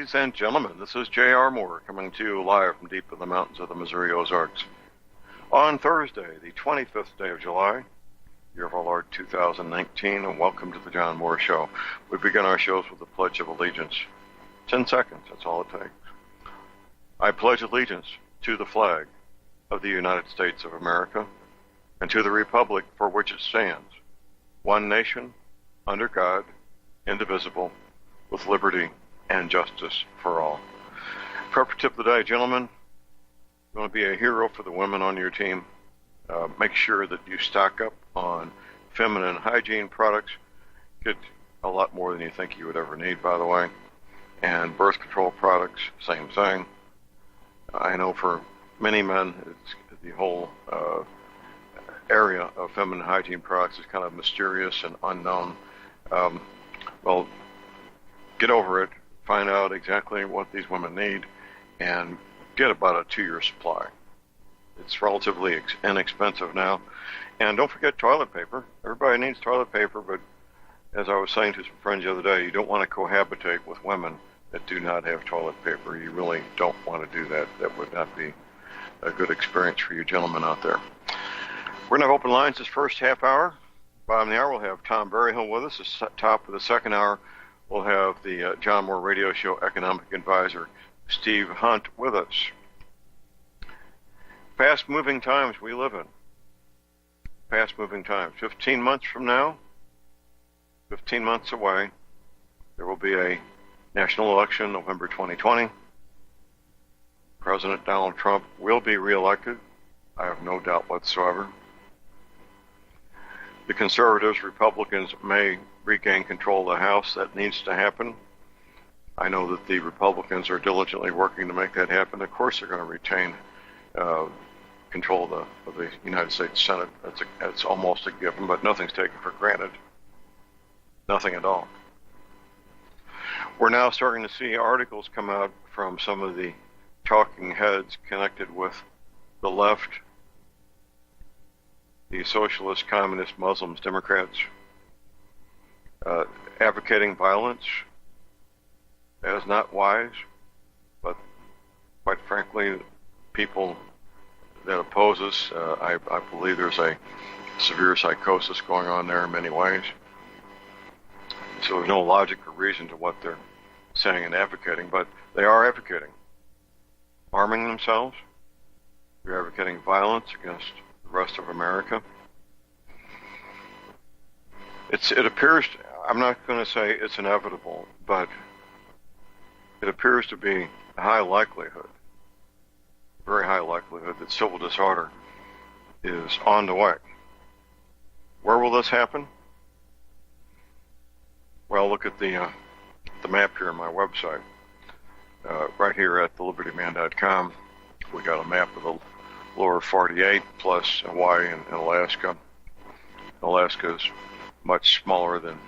Ladies and gentlemen, this is J.R. Moore coming to you live from deep in the mountains of the Missouri Ozarks. On Thursday, the 25th day of July, year of our Lord 2019, and welcome to the John Moore Show. We begin our shows with the Pledge of Allegiance. 10 seconds, that's all it takes. I pledge allegiance to the flag of the United States of America and to the republic for which it stands, one nation, under God, indivisible, with liberty and justice for all. Prep tip of the day, gentlemen. You want to be a hero for the women on your team. Make sure that you stock up on feminine hygiene products. Get a lot more than you think you would ever need, by the way. And birth control products, same thing. I know for many men, it's the whole area of feminine hygiene products is kind of mysterious and unknown. Well, get over it. Find out exactly what these women need and get about a 2-year supply. It's relatively inexpensive now. And don't forget toilet paper. Everybody needs toilet paper, but as I was saying to some friends the other day, you don't want to cohabitate with women that do not have toilet paper. You really don't want to do that. That would not be a good experience for you gentlemen out there. We're going to have open lines this first half hour. Bottom of the hour, we'll have Tom Berryhill with us. The top of the second hour, we'll have the John Moore Radio Show economic advisor, Steve Hunt, with us. Fast-moving times we live in. Fast-moving times. 15 months from now, 15 months away, there will be a national election, November 2020. President Donald Trump will be reelected. I have no doubt whatsoever. The conservatives, Republicans may regain control of the House. That needs to happen. I know that the Republicans are diligently working to make that happen. Of course, they're going to retain control of the United States Senate. That's almost a given, but nothing's taken for granted. Nothing at all. We're now starting to see articles come out from some of the talking heads connected with the left, the socialists, communists, Muslims, Democrats, advocating violence. That is not wise, but quite frankly, people that oppose us, I believe there's a severe psychosis going on there in many ways. So there's no logic or reason to what they're saying and advocating, but they are advocating harming themselves. They're advocating violence against the rest of America. It appears, I'm not going to say it's inevitable, but it appears to be a high likelihood, very high likelihood, that civil disorder is on the way. Where will this happen? Well, look at the map here on my website. Right here at thelibertyman.com, we got a map of the lower 48 plus Hawaii and Alaska. Alaska is much smaller than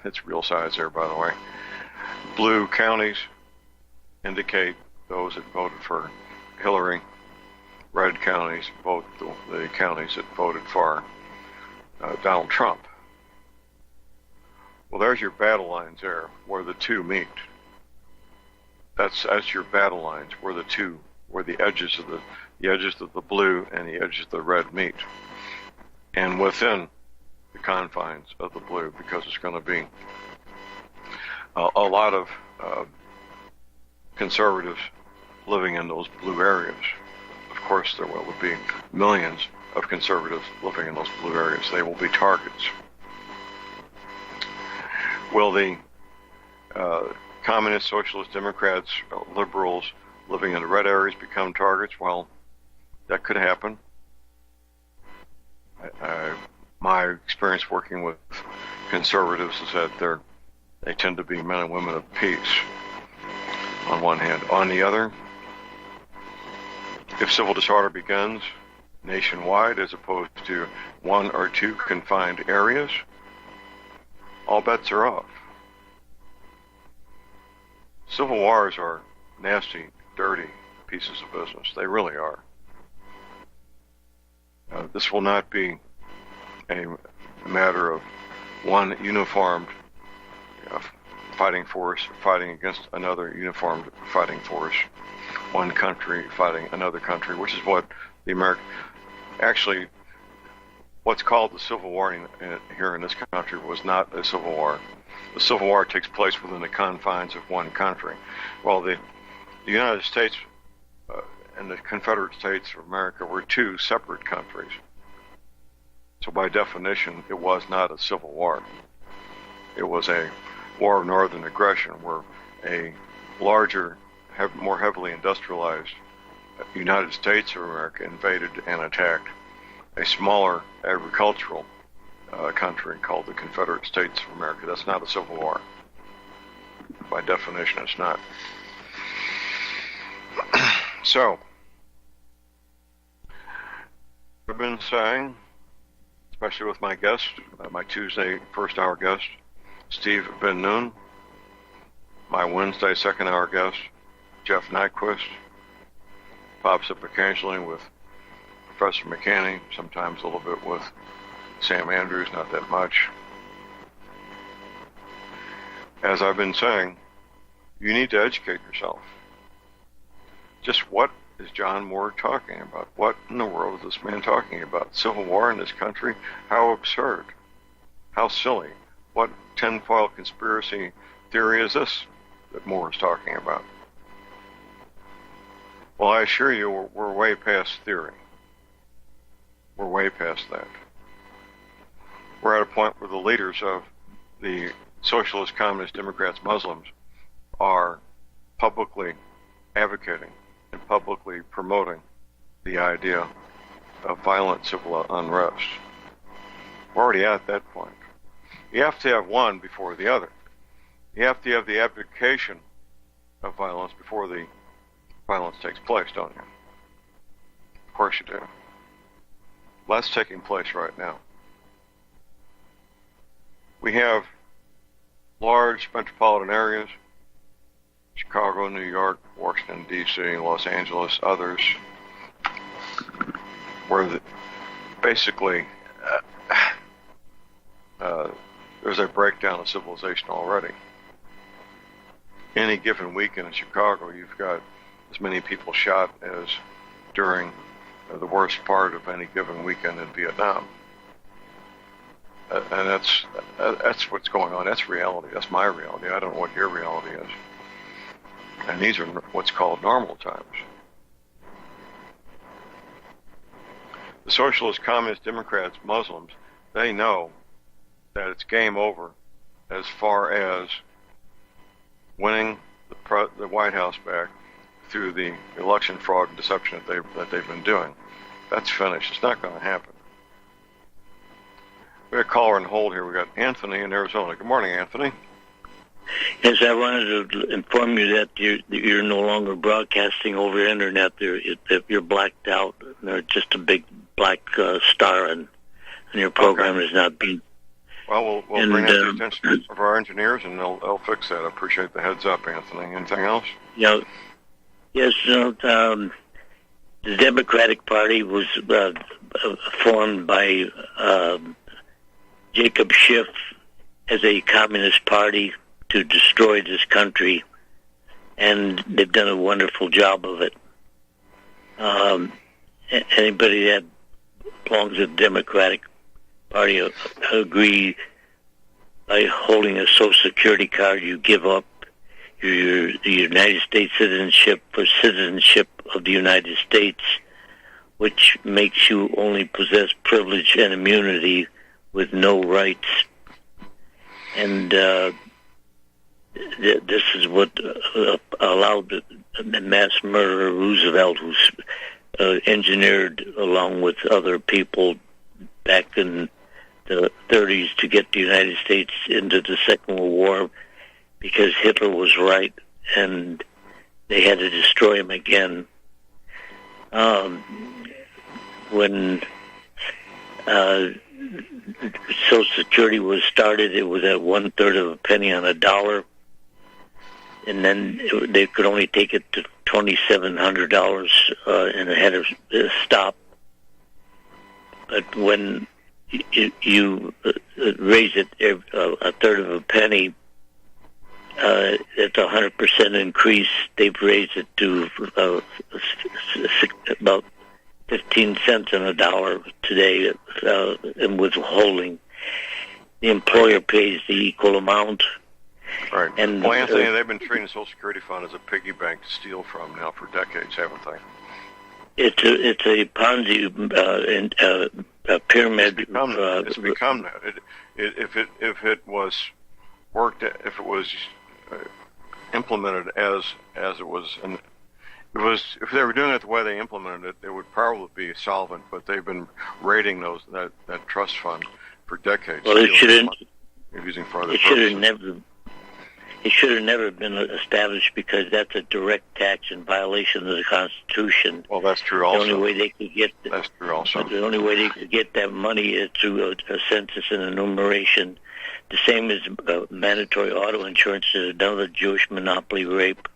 its real size there, by the way. Blue counties indicate those that voted for Hillary. Red counties vote the counties that voted for Donald Trump. Well, there's your battle lines there, where the two meet. That's your battle lines, where the edges of the blue and the edges of the red meet. And within the confines of the blue, because it's going to be a lot of conservatives living in those blue areas. Of course, there will be millions of conservatives living in those blue areas. They will be targets. Will the communists, socialists, Democrats, liberals living in the red areas become targets? Well, that could happen. My experience working with conservatives is that they tend to be men and women of peace, on one hand. On the other, if civil disorder begins nationwide as opposed to one or two confined areas, all bets are off. Civil wars are nasty, dirty pieces of business. They really are. This will not be a matter of one uniformed fighting force fighting against another uniformed fighting force, one country fighting another country, which is what the actually, what's called the Civil War here in this country was not a civil war. The Civil War takes place within the confines of one country. Well, the United States and the Confederate States of America were two separate countries. So by definition, it was not a civil war. It was a war of northern aggression where a larger, more heavily industrialized United States of America invaded and attacked a smaller agricultural country called the Confederate States of America. That's not a civil war. By definition, it's not. So, I've been saying, especially with my guest, my Tuesday first hour guest, Steve Ben Noon, my Wednesday second hour guest, Jeff Nyquist, pops up occasionally with Professor McCanney, sometimes a little bit with Sam Andrews, not that much. As I've been saying, you need to educate yourself. Just what is John Moore talking about? What in the world is this man talking about? Civil war in this country? How absurd. How silly. What tinfoil conspiracy theory is this that Moore is talking about? Well, I assure you, we're way past theory. We're way past that. We're at a point where the leaders of the Socialist, Communist, Democrats, Muslims are publicly advocating and publicly promoting the idea of violent civil unrest. We're already at that point. You have to have one before the other. You have to have the abdication of violence before the violence takes place, don't you? Of course you do. That's taking place right now. We have large metropolitan areas, Chicago, New York, Washington, D.C., Los Angeles, others, where basically there's a breakdown of civilization already. Any given weekend in Chicago, you've got as many people shot as during the worst part of any given weekend in Vietnam. And that's what's going on. That's reality. That's my reality. I don't know what your reality is. And these are what's called normal times. The Socialist, Communist, Democrats, Muslims, they know that it's game over as far as winning the White House back through the election fraud and deception that they've been doing. That's finished. It's not going to happen. We got a caller on hold here. We got Anthony in Arizona. Good morning, Anthony. Yes, I wanted to inform you that you're no longer broadcasting over the internet. You're blacked out. There's just a big black star, and your program is not being. Well, we'll bring that to the attention of our engineers, and they'll fix that. I appreciate the heads up, Anthony. Anything else? Yeah. Yes. The Democratic Party was formed by Jacob Schiff as a communist party to destroy this country, and they've done a wonderful job of it. Anybody that belongs to the Democratic Party agree by holding a Social Security card, you give up your United States citizenship for citizenship of the United States, which makes you only possess privilege and immunity with no rights. And this is what allowed the mass murderer Roosevelt, who's engineered along with other people back in the 30s to get the United States into the Second World War, because Hitler was right and they had to destroy him again. When Social Security was started, it was at 1/3 of a penny on a dollar, and then they could only take it to $2,700, and it had to stop. But when you raise it 1/3 of a penny, it's a 100% increase. They've raised it to about 15 cents on a dollar today in withholding. The employer pays the equal amount. Right. And well, Anthony, they've been treating the Social Security Fund as a piggy bank to steal from now for decades, haven't they? It's a Ponzi and a pyramid. It's become that. If it was worked, if it was implemented as it was, and if they were doing it the way they implemented it, it would probably be solvent. But they've been raiding that trust fund for decades. Well, it shouldn't. Using for other purposes. It should have never been established because that's a direct tax in violation of the Constitution. Well, that's true also. The only way they could get that's true also. The only way they could get that money is through a census and enumeration. The same as mandatory auto insurance is another Jewish monopoly rape,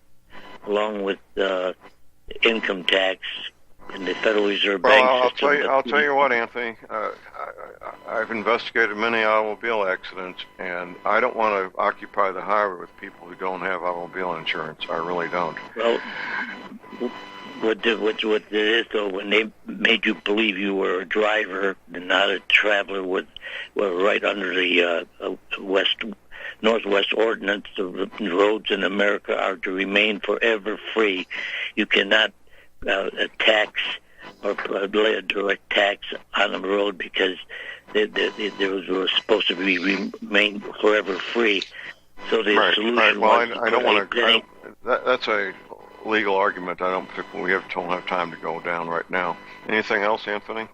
along with income tax and the Federal Reserve Bank system. I'll tell you what, Anthony. I've investigated many automobile accidents, and I don't want to occupy the highway with people who don't have automobile insurance. I really don't. Well, what it is, though, when they made you believe you were a driver and not a traveler, were right under the Northwest Ordinance, the roads in America are to remain forever free. You cannot tax or lay a direct tax on the road because they were supposed to remain forever free. So the solution was... Well, I don't want to... That's a legal argument. I don't have time to go down right now. Anything else, Anthony?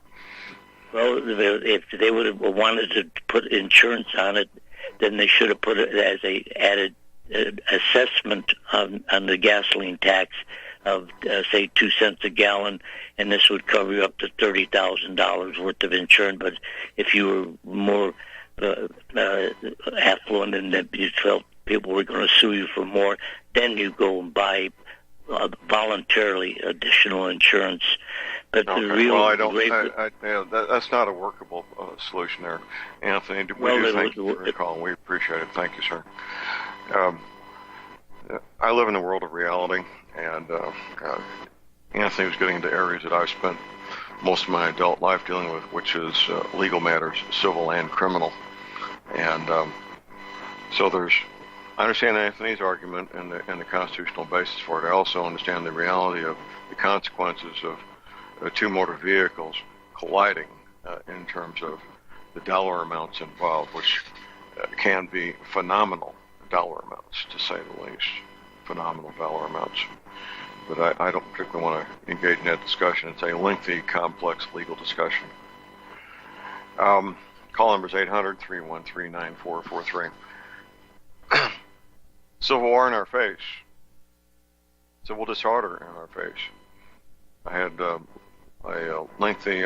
Well, if they would have wanted to put insurance on it, then they should have put it as a added assessment on the gasoline tax of, say, 2 cents a gallon, and this would cover you up to $30,000 worth of insurance. But if you were more affluent and that you felt people were going to sue you for more, then you go and buy voluntarily additional insurance. But okay. the real that's not a workable solution there, Anthony. Thank you for your call. We appreciate it. Thank you, sir. I live in the world of reality, and Anthony was getting into areas that I've spent most of my adult life dealing with, which is legal matters, civil and criminal. And so I understand Anthony's argument and the constitutional basis for it. I also understand the reality of the consequences of two motor vehicles colliding in terms of the dollar amounts involved, which can be phenomenal dollar amounts, to say the least. Phenomenal dollar amounts. But I don't particularly want to engage in that discussion. It's a lengthy, complex legal discussion. Call number is 800-313-9443. Civil war in our face. Civil disorder in our face. I had a lengthy,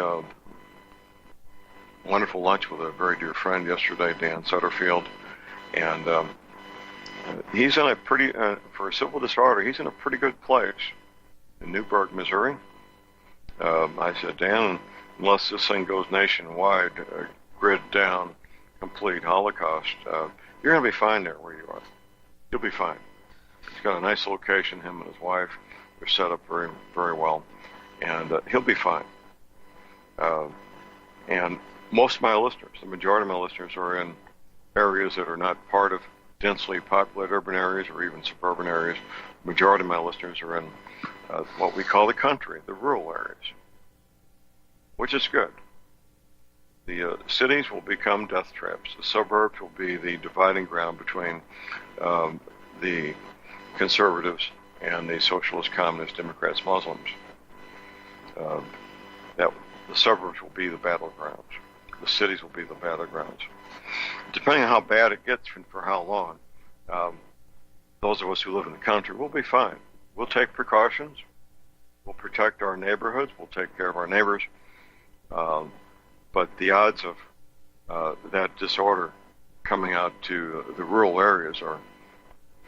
wonderful lunch with a very dear friend yesterday, Dan Sutterfield, and he's in a pretty, for a civil disorder, he's in a pretty good place in Newburgh, Missouri. I said, Dan, unless this thing goes nationwide, grid down, complete Holocaust, you're going to be fine there where you are. You'll be fine. He's got a nice location, him and his wife. They're set up very, very well. And he'll be fine. And most of my listeners, the majority of my listeners, are in areas that are not part of densely populated urban areas or even suburban areas. The majority of my listeners are in what we call the country, the rural areas, which is good. The cities will become death traps. The suburbs will be the dividing ground between the conservatives and the socialist, communist, Democrats, Muslims. That the suburbs will be the battlegrounds. The cities will be the battlegrounds. Depending on how bad it gets and for how long, those of us who live in the country will be fine. We'll take precautions. We'll protect our neighborhoods. We'll take care of our neighbors. But the odds of that disorder coming out to the rural areas are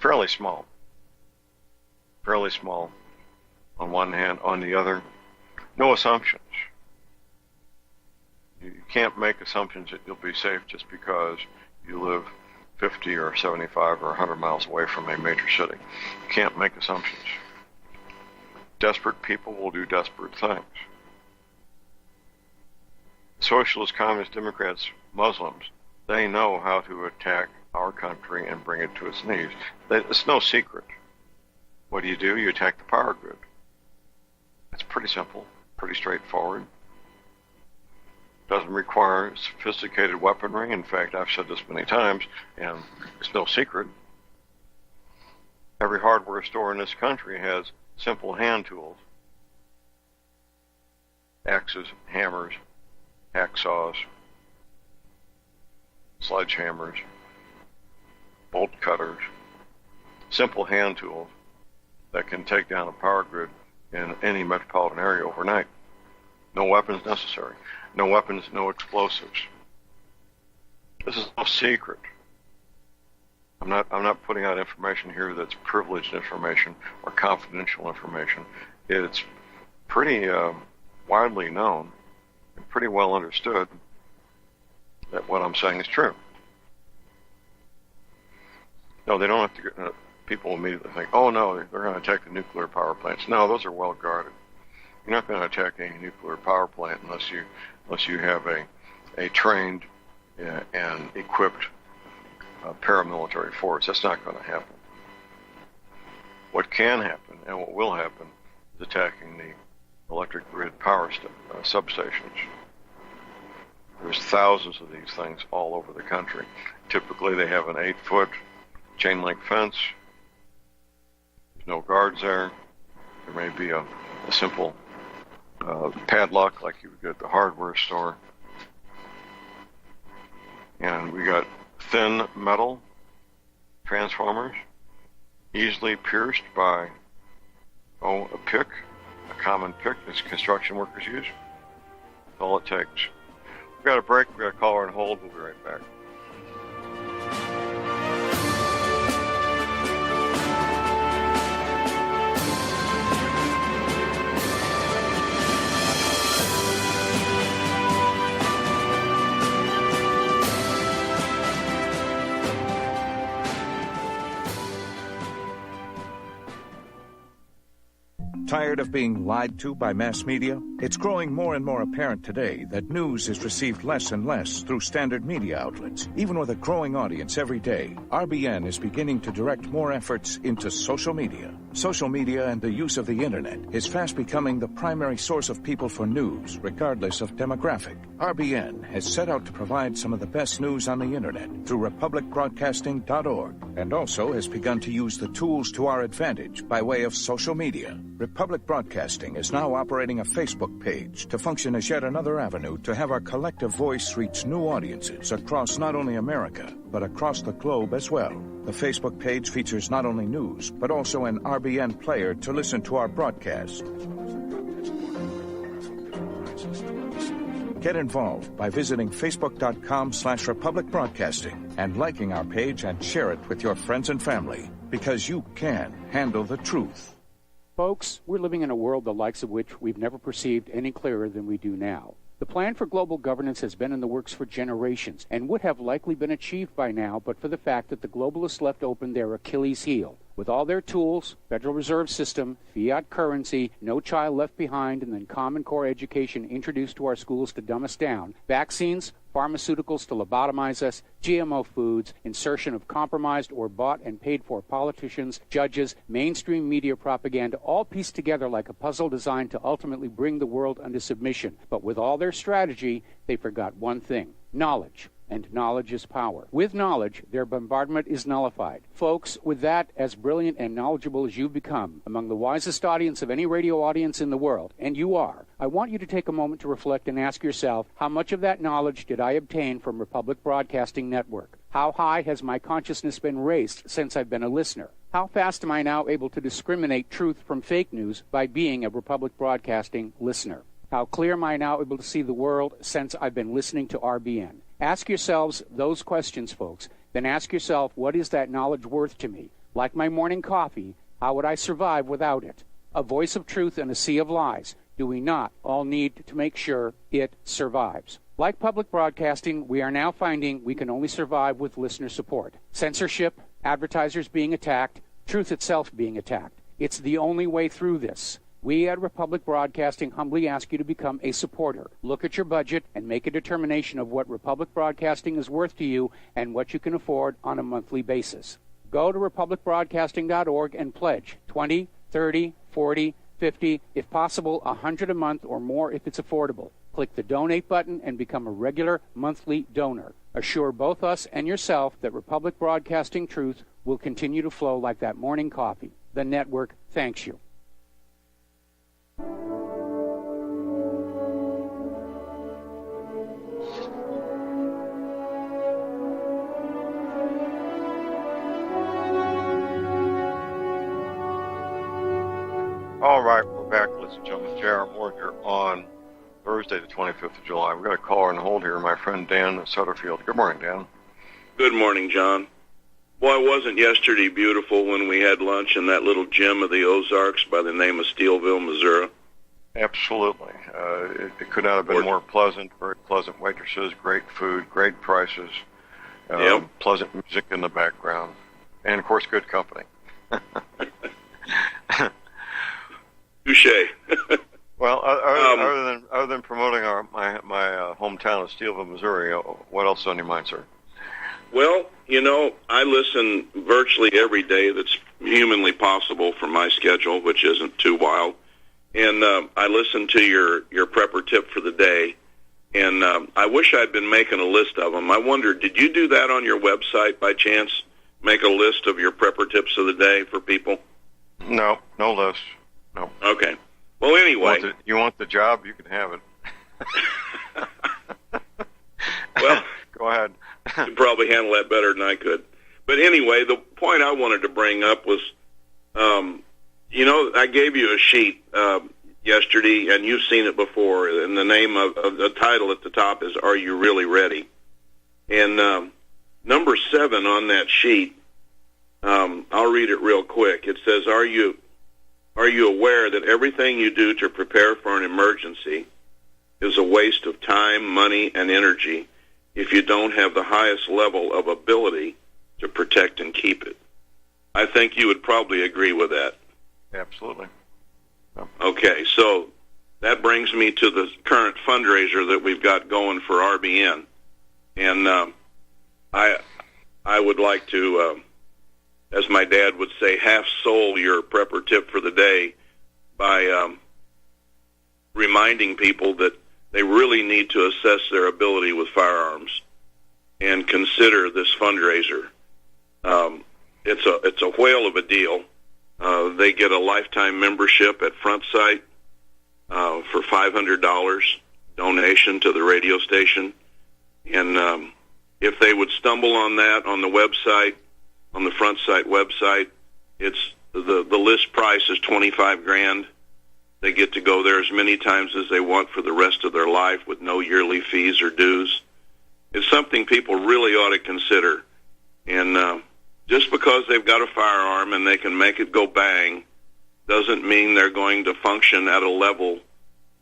fairly small. Fairly small on one hand. On the other, no assumptions. You can't make assumptions that you'll be safe just because you live 50 or 75 or 100 miles away from a major city. You can't make assumptions. Desperate people will do desperate things. Socialists, communists, Democrats, Muslims, they know how to attack our country and bring it to its knees. It's no secret. What do? You attack the power grid. It's pretty simple, pretty straightforward. Doesn't require sophisticated weaponry. In fact, I've said this many times, and it's no secret. Every hardware store in this country has simple hand tools. Axes, hammers, hacksaws, sledgehammers, bolt cutters, simple hand tools that can take down a power grid in any metropolitan area overnight. No weapons necessary. No weapons, no explosives. This is no secret. I'm not putting out information here that's privileged information or confidential information. It's pretty widely known and pretty well understood that what I'm saying is true. No, they don't have to get, people immediately think, oh no, they're going to attack the nuclear power plants. No, those are well guarded. You're not going to attack any nuclear power plant unless you have a trained and equipped paramilitary force. That's not going to happen. What can happen and what will happen is attacking the electric grid power substations. There's thousands of these things all over the country. Typically they have an 8-foot chain link fence. There's no guards there. There may be a simple padlock like you would get at the hardware store. And we got thin metal transformers, easily pierced by, a pick, a common pick that construction workers use. That's all it takes. We've got a break, we've got a caller on hold, we'll be right back. Tired of being lied to by mass media? It's growing more and more apparent today that news is received less and less through standard media outlets. Even with a growing audience every day, RBN is beginning to direct more efforts into social media. Social media and the use of the internet is fast becoming the primary source of people for news, regardless of demographic. RBN has set out to provide some of the best news on the internet through republicbroadcasting.org, and also has begun to use the tools to our advantage by way of social media. Republic Broadcasting is now operating a Facebook page to function as yet another avenue to have our collective voice reach new audiences across not only America, but across the globe as well. The Facebook page features not only news, but also an RBN player to listen to our broadcast. Get involved by visiting facebook.com/Republic Broadcasting and liking our page and share it with your friends and family, because you can handle the truth. Folks, we're living in a world the likes of which we've never perceived any clearer than we do now. The plan for global governance has been in the works for generations and would have likely been achieved by now but for the fact that the globalists left open their Achilles heel. With all their tools, Federal Reserve System, fiat currency, no child left behind, and then Common Core education introduced to our schools to dumb us down, vaccines, pharmaceuticals to lobotomize us, GMO foods, insertion of compromised or bought and paid for politicians, judges, mainstream media propaganda, all pieced together like a puzzle designed to ultimately bring the world under submission. But with all their strategy, they forgot one thing: knowledge. And knowledge is power. With knowledge, their bombardment is nullified. Folks, with that, as brilliant and knowledgeable as you've become, among the wisest audience of any radio audience in the world, and you are, I want you to take a moment to reflect and ask yourself, how much of that knowledge did I obtain from Republic Broadcasting Network? How high has my consciousness been raised since I've been a listener? How fast am I now able to discriminate truth from fake news by being a Republic Broadcasting listener? How clear am I now able to see the world since I've been listening to RBN? Ask yourselves those questions, folks. Then ask yourself, what is that knowledge worth to me? Like my morning coffee, how would I survive without it? A voice of truth in a sea of lies. Do we not all need to make sure it survives? Like public broadcasting, we are now finding we can only survive with listener support. Censorship, advertisers being attacked, truth itself being attacked. It's the only way through this. We at Republic Broadcasting humbly ask you to become a supporter. Look at your budget and make a determination of what Republic Broadcasting is worth to you and what you can afford on a monthly basis. Go to republicbroadcasting.org and pledge $20, $30, $40, $50, if possible, $100 a month or more if it's affordable. Click the donate button and become a regular monthly donor. Assure both us and yourself that Republic Broadcasting truth will continue to flow like that morning coffee. The network thanks you. All right, we're back, ladies and gentlemen. J.R. Moore here on Thursday, the 25th of July. We've got a caller on hold here, my friend Dan Sutterfield. Good morning, Dan. Good morning, John. Boy, wasn't yesterday beautiful when we had lunch in that little gym of the Ozarks by the name of Steelville, Missouri? Absolutely. It could not have been more pleasant. Very pleasant waitresses, great food, great prices, pleasant music in the background, and, of course, good company. Touche. Well, other than promoting my hometown of Steelville, Missouri, what else is on your mind, sir? Well, I listen virtually every day that's humanly possible for my schedule, which isn't too wild. And I listen to your prepper tip for the day, and I wish I'd been making a list of them. I wonder, did you do that on your website by chance? Make a list of your prepper tips of the day for people? No list. No. Okay. Well, anyway. You want the job, you can have it. Well, go ahead. You could probably handle that better than I could. But anyway, the point I wanted to bring up was, I gave you a sheet yesterday, and you've seen it before, and the name of the title at the top is Are You Really Ready? And number 7 on that sheet, I'll read it real quick. It says, Are you aware that everything you do to prepare for an emergency is a waste of time, money, and energy if you don't have the highest level of ability to protect and keep it? I think you would probably agree with that. Absolutely. Okay, so that brings me to the current fundraiser that we've got going for RBN. And I would like to, as my dad would say, half-soul your prepper tip for the day by reminding people that they really need to assess their ability with firearms and consider this fundraiser. It's a whale of a deal. They get a lifetime membership at Front Sight for $500 donation to the radio station. And if they would stumble on that on the website, on the Front Sight website, it's the list price is $25,000. They get to go there as many times as they want for the rest of their life with no yearly fees or dues. It's something people really ought to consider. And just because they've got a firearm and they can make it go bang doesn't mean they're going to function at a level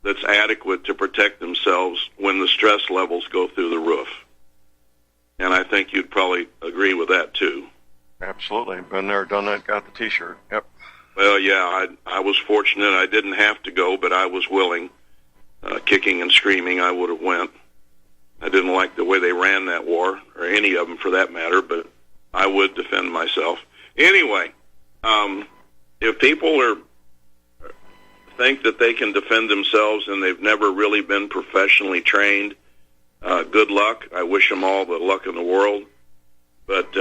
that's adequate to protect themselves when the stress levels go through the roof. And I think you'd probably agree with that, too. Absolutely. Been there, done that, got the T-shirt. Yep. Well, yeah, I was fortunate. I didn't have to go, but I was willing. Kicking and screaming, I would have went. I didn't like the way they ran that war, or any of them for that matter, but I would defend myself. Anyway, if people think that they can defend themselves and they've never really been professionally trained, good luck. I wish them all the luck in the world. But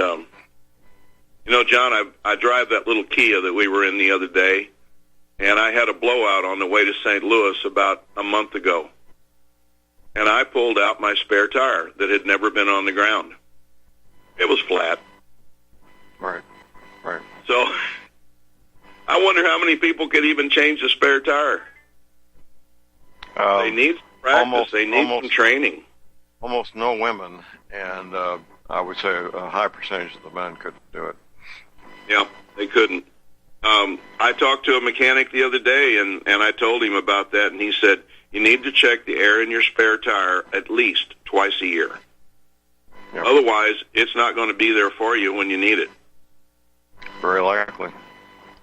John, I drive that little Kia that we were in the other day, and I had a blowout on the way to St. Louis about a month ago. And I pulled out my spare tire that had never been on the ground. It was flat. Right. So I wonder how many people could even change a spare tire. They need practice. They need some training. Almost no women, and I would say a high percentage of the men couldn't do it. Yeah, they couldn't. I talked to a mechanic the other day, and I told him about that, and he said, you need to check the air in your spare tire at least twice a year. Yep. Otherwise, it's not going to be there for you when you need it. Very likely.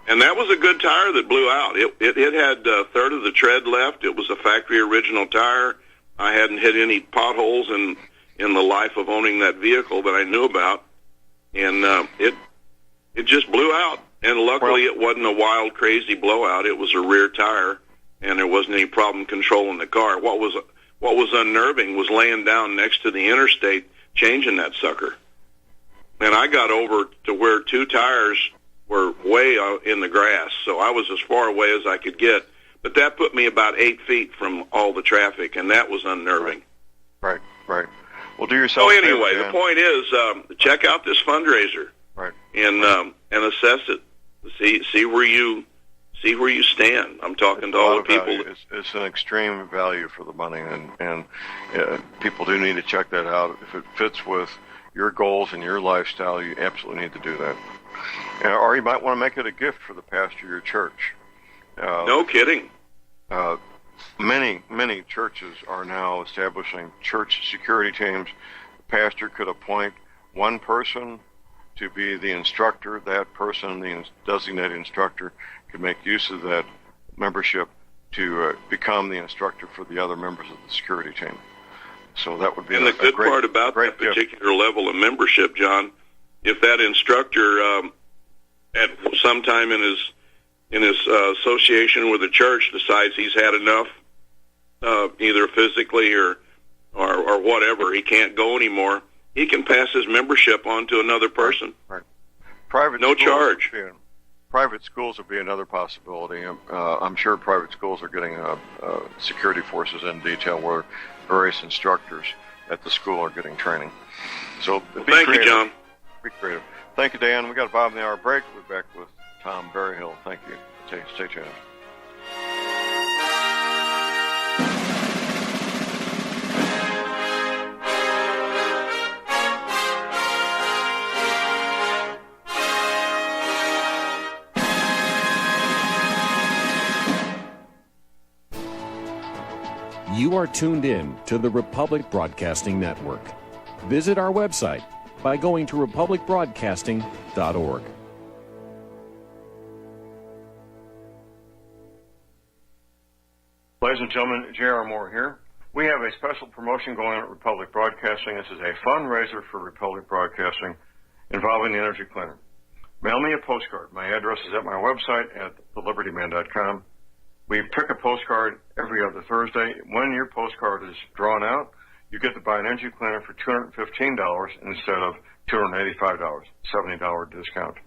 And that was a good tire that blew out. It had a third of the tread left. It was a factory original tire. I hadn't hit any potholes in the life of owning that vehicle that I knew about. And it just blew out. And luckily it wasn't a wild, crazy blowout. It was a rear tire, and there wasn't any problem controlling the car. What was unnerving was laying down next to the interstate changing that sucker. And I got over to where two tires were way out in the grass, so I was as far away as I could get. But that put me about 8 feet from all the traffic, and that was unnerving. Right. Well, do yourself. So anyway, the point is, check out this fundraiser, right, and assess it. See where you stand. I'm talking to all the people. It's an extreme value for the money, and people do need to check that out. If it fits with your goals and your lifestyle, you absolutely need to do that. Or you might want to make it a gift for the pastor of your church. No kidding. Many churches are now establishing church security teams. The pastor could appoint one person to be the instructor. That person, the designated instructor, could make use of that membership to become the instructor for the other members of the security team. So that would be the good part about that particular level of membership, John, if that instructor at some time in his association with the church decides he's had enough, either physically or whatever, he can't go anymore, he can pass his membership on to another person. Right. No charge. Private schools would be another possibility. I'm sure private schools are getting security forces in detail where various instructors at the school are getting training. So thank you, John. Be creative. Thank you, Dan. We got a bottom of the hour break. We'll be back with Tom Berryhill. Thank you. Stay tuned. You are tuned in to the Republic Broadcasting Network. Visit our website by going to republicbroadcasting.org. Ladies and gentlemen, J.R. Moore here. We have a special promotion going on at Republic Broadcasting. This is a fundraiser for Republic Broadcasting involving the Energy Cleaner. Mail me a postcard. My address is at my website at thelibertyman.com. We pick a postcard every other Thursday. When your postcard is drawn out, you get to buy an energy cleaner for $215 instead of $285, $70 discount.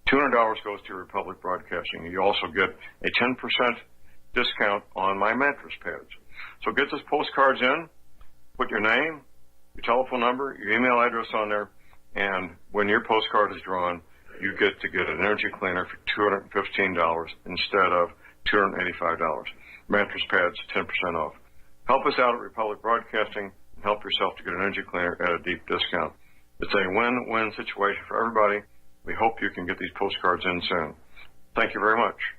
$200 goes to Republic Broadcasting. You also get a 10% discount on my mattress pads. So get those postcards in, put your name, your telephone number, your email address on there, and when your postcard is drawn, you get to get an energy cleaner for $215 instead of $285. Mattress pads, 10% off. Help us out at Republic Broadcasting and help yourself to get an energy cleaner at a deep discount. It's a win-win situation for everybody. We hope you can get these postcards in soon. Thank you very much.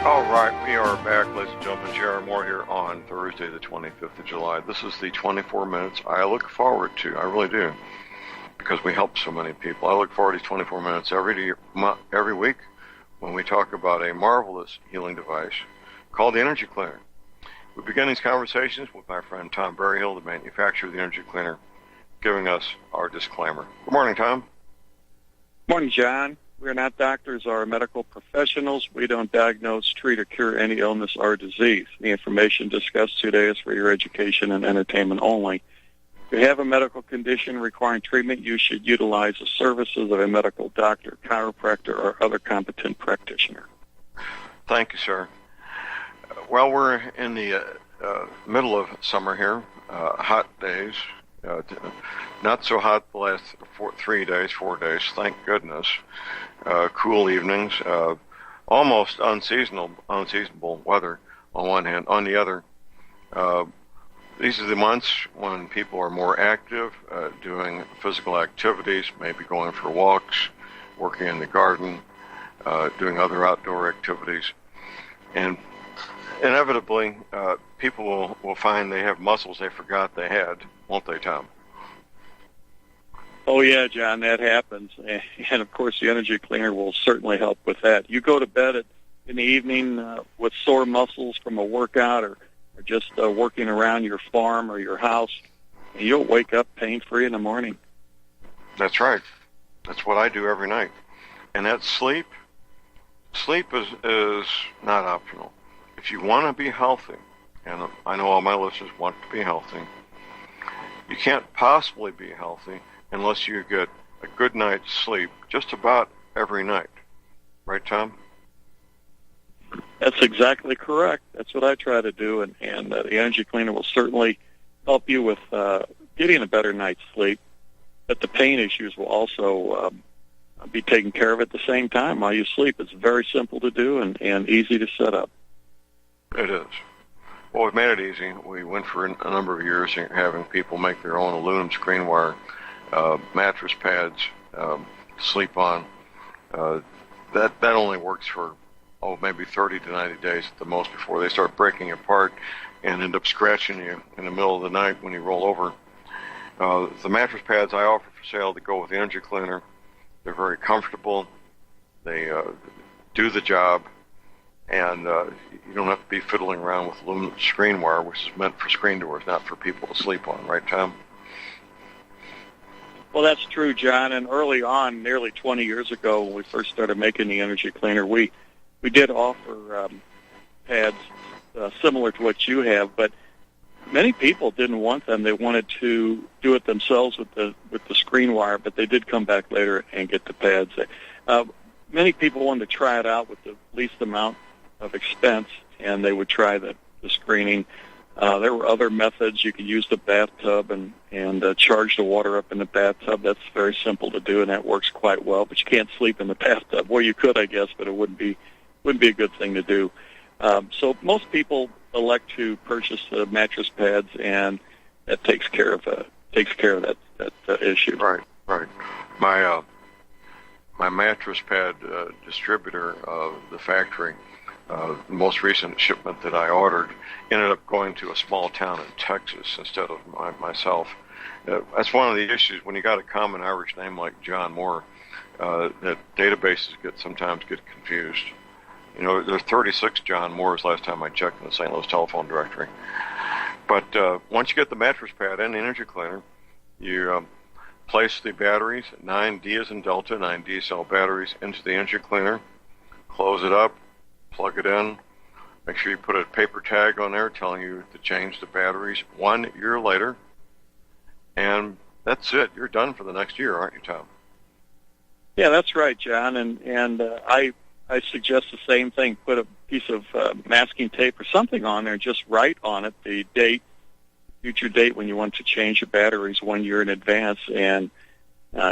All right, we are back, ladies and gentlemen. J.R. Moore here on Thursday, the 25th of July. This is the 24 minutes I look forward to. I really do, because we help so many people. I look forward to these 24 minutes every week when we talk about a marvelous healing device called the Energy Cleaner. We begin these conversations with my friend Tom Berryhill, the manufacturer of the Energy Cleaner, giving us our disclaimer. Good morning, Tom. Morning, John. We're not doctors or medical professionals. We don't diagnose, treat, or cure any illness or disease. The information discussed today is for your education and entertainment only. If you have a medical condition requiring treatment, you should utilize the services of a medical doctor, chiropractor, or other competent practitioner. Thank you, sir. Well, we're in the middle of summer here, hot days. Not so hot the last 4 days, thank goodness. Cool evenings, almost unseasonable weather on one hand. On the other, these are the months when people are more active, doing physical activities, maybe going for walks, working in the garden, doing other outdoor activities. And inevitably, people will find they have muscles they forgot they had, won't they, Tom? Oh, yeah, John, that happens. And, of course, the energy cleaner will certainly help with that. You go to bed in the evening with sore muscles from a workout or just working around your farm or your house, and you'll wake up pain-free in the morning. That's right. That's what I do every night. And that sleep is not optional. If you want to be healthy, and I know all my listeners want to be healthy, you can't possibly be healthy unless you get a good night's sleep just about every night. Right, Tom? That's exactly correct. That's what I try to do, and the energy cleaner will certainly help you with getting a better night's sleep, but the pain issues will also be taken care of at the same time while you sleep. It's very simple to do and easy to set up. It is. Well, we've made it easy. We went for a number of years having people make their own aluminum screen wire mattress pads to sleep on. That only works for maybe 30 to 90 days at the most before they start breaking apart and end up scratching you in the middle of the night when you roll over. The mattress pads I offer for sale to go with the energy cleaner, they're very comfortable. They do the job, and you don't have to be fiddling around with aluminum screen wire, which is meant for screen doors, not for people to sleep on. Right, Tom? Well, that's true, John. And early on, nearly 20 years ago, when we first started making the energy cleaner, we did offer pads similar to what you have, but many people didn't want them. They wanted to do it themselves with the screen wire, but they did come back later and get the pads. Many people wanted to try it out with the least amount of expense, and they would try the screening. There were other methods. You could use the bathtub and charge the water up in the bathtub. That's very simple to do, and that works quite well. But you can't sleep in the bathtub. Well, you could, I guess, but it wouldn't be a good thing to do. So most people elect to purchase the mattress pads, and that takes care of that issue. Right. My mattress pad distributor, the factory, the most recent shipment that I ordered ended up going to a small town in Texas instead of myself. That's one of the issues when you got a common Irish name like John Moore, that databases sometimes get confused. You know, there's 36 John Moores last time I checked in the St. Louis telephone directory. But once you get the mattress pad and the energy cleaner, you place the batteries, 9D as in Delta, 9D cell batteries, into the energy cleaner, close it up, plug it in, make sure you put a paper tag on there telling you to change the batteries 1 year later, and that's it. You're done for the next year, aren't you, Tom? Yeah, that's right, John, and I suggest the same thing. Put a piece of masking tape or something on there, just write on it the date, future date when you want to change your batteries 1 year in advance and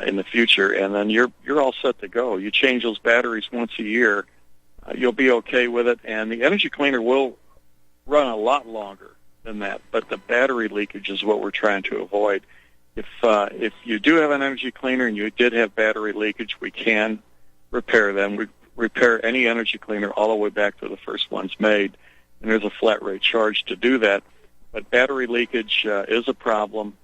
in the future, and then you're all set to go. You change those batteries once a year, you'll be okay with it, and the energy cleaner will run a lot longer than that, but the battery leakage is what we're trying to avoid. If you do have an energy cleaner and you did have battery leakage, we can repair them. We repair any energy cleaner all the way back to the first ones made, and there's a flat rate charge to do that. But battery leakage is a problem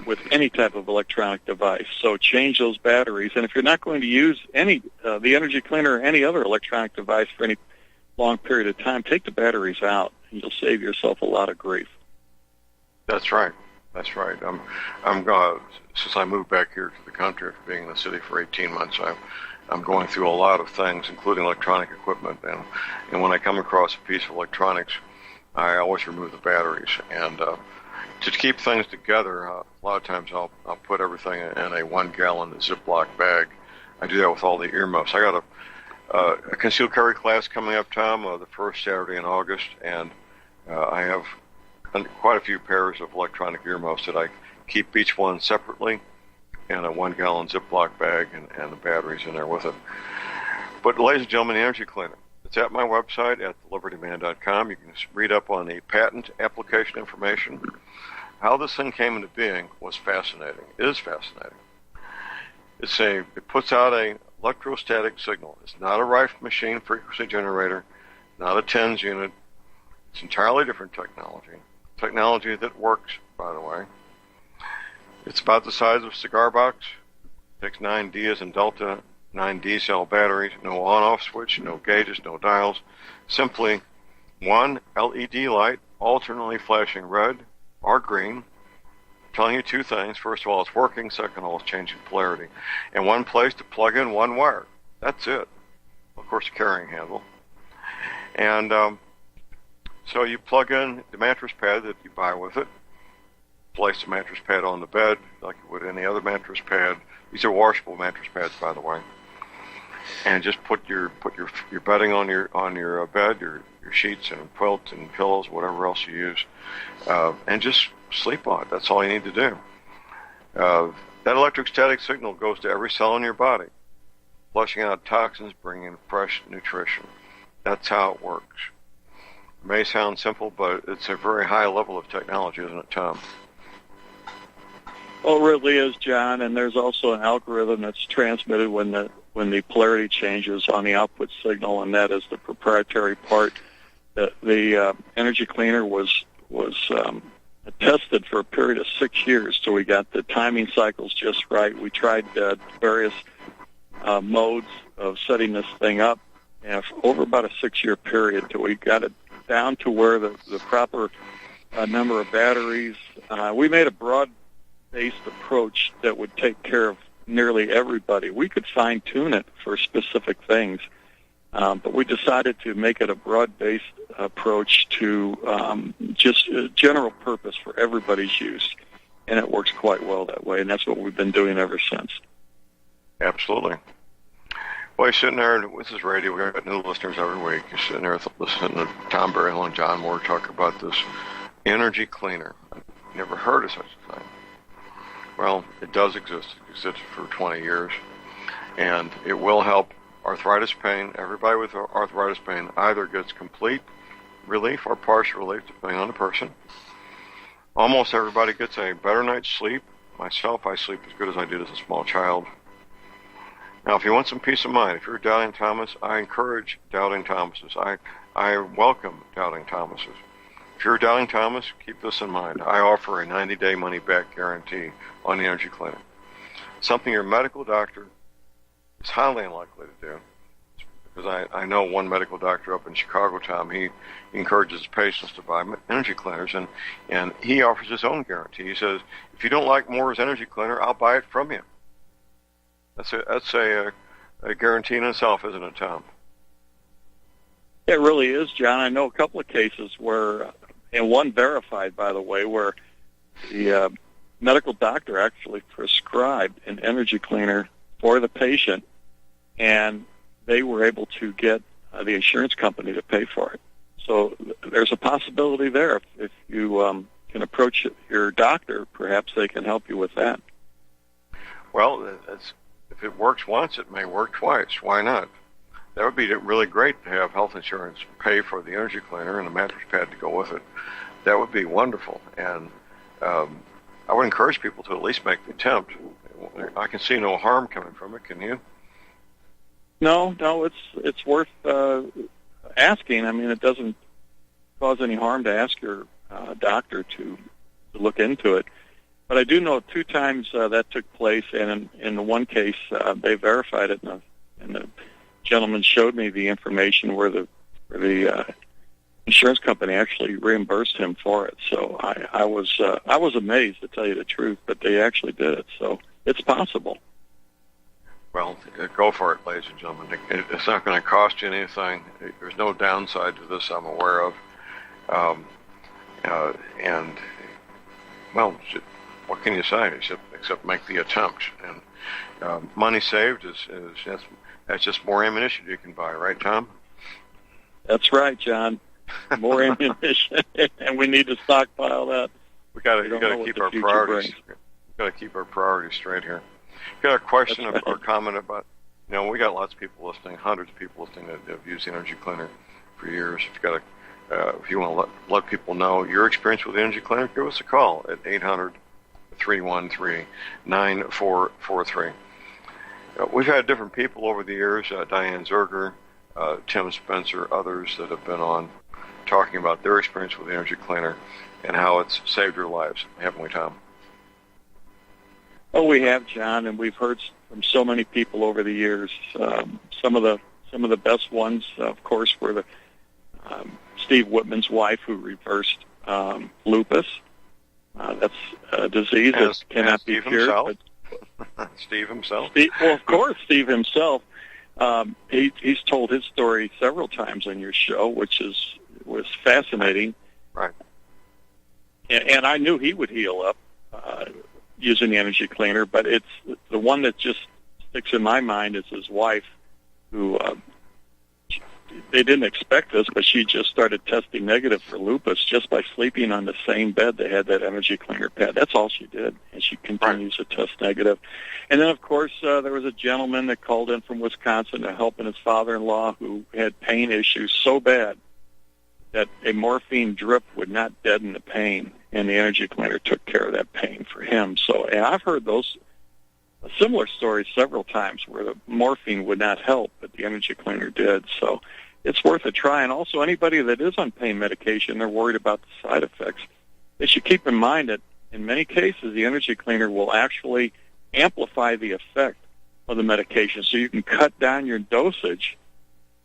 with any type of electronic device. So change those batteries, and if you're not going to use the energy cleaner or any other electronic device for any long period of time, take the batteries out, and you'll save yourself a lot of grief. That's right. I'm since I moved back here to the country after being in the city for 18 months, I'm going through a lot of things, including electronic equipment, and when I come across a piece of electronics, I always remove the batteries. And to keep things together, a lot of times I'll put everything in a 1 gallon Ziploc bag. I do that with all the earmuffs. I got a concealed carry class coming up, Tom, the first Saturday in August, and I have quite a few pairs of electronic earmuffs that I keep each one separately in a 1-gallon Ziploc bag, and the batteries in there with it. But ladies and gentlemen, the energy cleaner, it's at my website at thelibertyman.com. You can read up on the patent application information. How this thing came into being was fascinating. It is fascinating. It puts out a electrostatic signal. It's not a Rife machine frequency generator, not a TENS unit. It's entirely different technology that works, by the way. It's about the size of a cigar box. Takes 9 D as in Delta, 9 D-cell batteries, no on-off switch, no gauges, no dials. Simply one LED light alternately flashing red or green, telling you two things. First of all, it's working. Second of all, it's changing polarity. And one place to plug in one wire. That's it. Of course, a carrying handle. And so you plug in the mattress pad that you buy with it. Place the mattress pad on the bed like you would any other mattress pad. These are washable mattress pads, by the way. And just put your bedding on your bed, your sheets and quilt and pillows, whatever else you use, and just sleep on it. That's all you need to do. That electrostatic signal goes to every cell in your body, flushing out toxins, bringing in fresh nutrition. That's how it works. It may sound simple, but it's a very high level of technology, isn't it, Tom? Well, it really is, John, and there's also an algorithm that's transmitted when the polarity changes on the output signal, and that is the proprietary part. The energy cleaner was tested for a period of 6 years, so we got the timing cycles just right. We tried various modes of setting this thing up, and over about a 6-year period till we got it down to where the proper number of batteries. We made a broad-based approach that would take care of nearly everybody. We could fine-tune it for specific things, but we decided to make it a broad-based approach to just a general purpose for everybody's use, and it works quite well that way, and that's what we've been doing ever since. Absolutely. Well, you're sitting there, this is radio, we got new listeners every week. You're sitting there listening to Tom Burrill and John Moore talk about this energy cleaner. I've never heard of such a thing. Well, it does exist. It existed for 20 years, and it will help arthritis pain. Everybody with arthritis pain either gets complete relief or partial relief, depending on the person. Almost everybody gets a better night's sleep. Myself, I sleep as good as I did as a small child. Now, if you want some peace of mind, if you're doubting Thomas, I encourage doubting Thomases. I welcome doubting Thomases. If you're doubting Thomas, keep this in mind. I offer a 90-day money-back guarantee on the energy cleaner. Something your medical doctor is highly unlikely to do. Because I know one medical doctor up in Chicago, Tom, he encourages patients to buy energy cleaners, and he offers his own guarantee. He says, if you don't like Moore's energy cleaner, I'll buy it from you. That's a guarantee in itself, isn't it, Tom? It really is, John. I know a couple of cases where, and one verified, by the way, where the medical doctor actually prescribed an energy cleaner for the patient, and they were able to get the insurance company to pay for it. So there's a possibility there. If you can approach your doctor, perhaps they can help you with that. Well, if it works once, it may work twice. Why not? That would be really great to have health insurance pay for the energy cleaner and the mattress pad to go with it. That would be wonderful. And I would encourage people to at least make the attempt. I can see no harm coming from it. Can you? No, it's worth asking. I mean, it doesn't cause any harm to ask your doctor to look into it. But I do know 2 times that took place, and in the one case, they verified it, and the gentleman showed me the information where the insurance company actually reimbursed him for it. So I was amazed, to tell you the truth, but they actually did it. So it's possible. Well, go for it, ladies and gentlemen. It's not going to cost you anything. There's no downside to this I'm aware of. And, well, what can you say except make the attempt? And money saved that's just more ammunition you can buy, right, Tom? That's right, John. more ammunition, and we need to stockpile that. We got to keep our priorities. Got to keep our priorities straight here. Got a question or comment about? We got lots of people listening, hundreds of people listening that have used the Energy Cleaner for years. If you want to let people know your experience with the Energy Cleaner, give us a call at 800-313-9443. We've had different people over the years, Diane Zerger, Tim Spencer, others that have been on talking about their experience with the Energy Cleaner and how it's saved their lives, haven't we, Tom? Oh, we have, John, and we've heard from so many people over the years. Some of the best ones, of course, were the Steve Whitman's wife who reversed lupus. That's a disease that cannot be cured. Steve himself. Well, of course, Steve himself. He's told his story several times on your show, which was fascinating. Right. And I knew he would heal up using the Energy Cleaner, but it's the one that just sticks in my mind is his wife, who they didn't expect this, but she just started testing negative for lupus just by sleeping on the same bed they had that Energy Cleaner pad. That's all she did, and she continues to test negative. And then, of course, there was a gentleman that called in from Wisconsin to help his father-in-law who had pain issues so bad that a morphine drip would not deaden the pain, and the Energy Cleaner took care of that pain for him. So, and I've heard those similar stories several times where the morphine would not help, but the Energy Cleaner did. So it's worth a try. And also anybody that is on pain medication, they're worried about the side effects. They should keep in mind that in many cases, the Energy Cleaner will actually amplify the effect of the medication. So you can cut down your dosage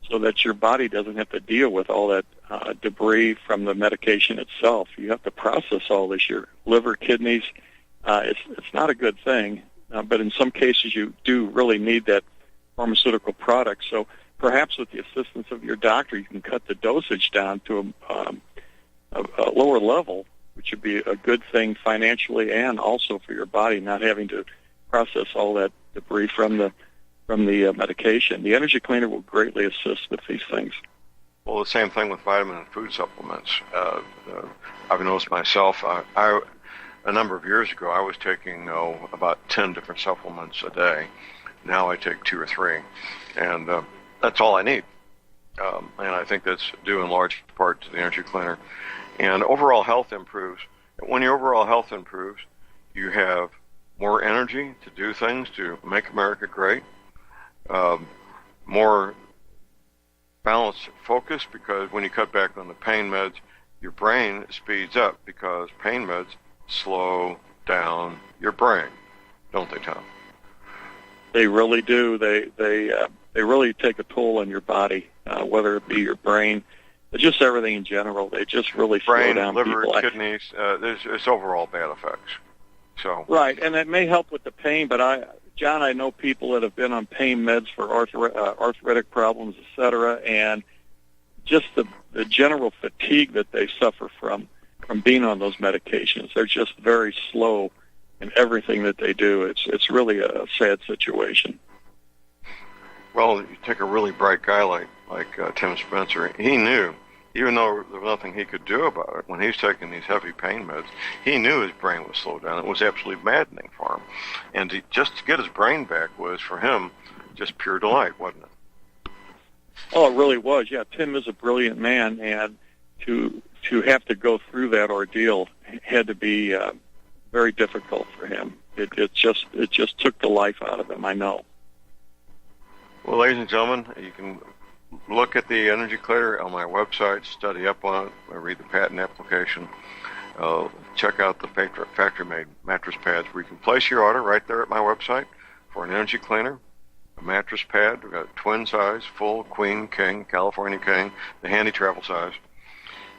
so that your body doesn't have to deal with all that debris from the medication itself. You have to process all this, your liver, kidneys. It's not a good thing. But in some cases, you do really need that pharmaceutical product. So perhaps with the assistance of your doctor, you can cut the dosage down to a lower level, which would be a good thing financially and also for your body, not having to process all that debris from the medication. The Energy Cleaner will greatly assist with these things. Well, the same thing with vitamin and food supplements. I've noticed myself. A number of years ago, I was taking about 10 different supplements a day. Now I take 2 or 3, and that's all I need. And I think that's due in large part to the Energy Cleaner. And overall health improves. When your overall health improves, you have more energy to do things to make America great, more balanced focus, because when you cut back on the pain meds, your brain speeds up because pain meds slow down your brain, don't they, Tom? They really do. They really take a toll on your body, whether it be your brain, just everything in general. They just really slow down liver, people. Kidneys. There's overall bad effects. So right, and it may help with the pain, but John, I know people that have been on pain meds for arthritic problems, etc., and just the general fatigue that they suffer from being on those medications. They're just very slow in everything that they do. It's really a sad situation. Well, you take a really bright guy like Tim Spencer. He knew, even though there was nothing he could do about it, when he was taking these heavy pain meds, he knew his brain was slowed down. It was absolutely maddening for him. And just to get his brain back was, for him, just pure delight, wasn't it? Oh, it really was. Yeah, Tim is a brilliant man, and to have to go through that ordeal had to be very difficult for him. It just took the life out of him, I know. Well, ladies and gentlemen, you can look at the Energy Cleaner on my website, study up on it, read the patent application, check out the factory-made mattress pads where you can place your order right there at my website for an Energy Cleaner, a mattress pad. We've got twin size, full, queen, king, California king, the handy travel size.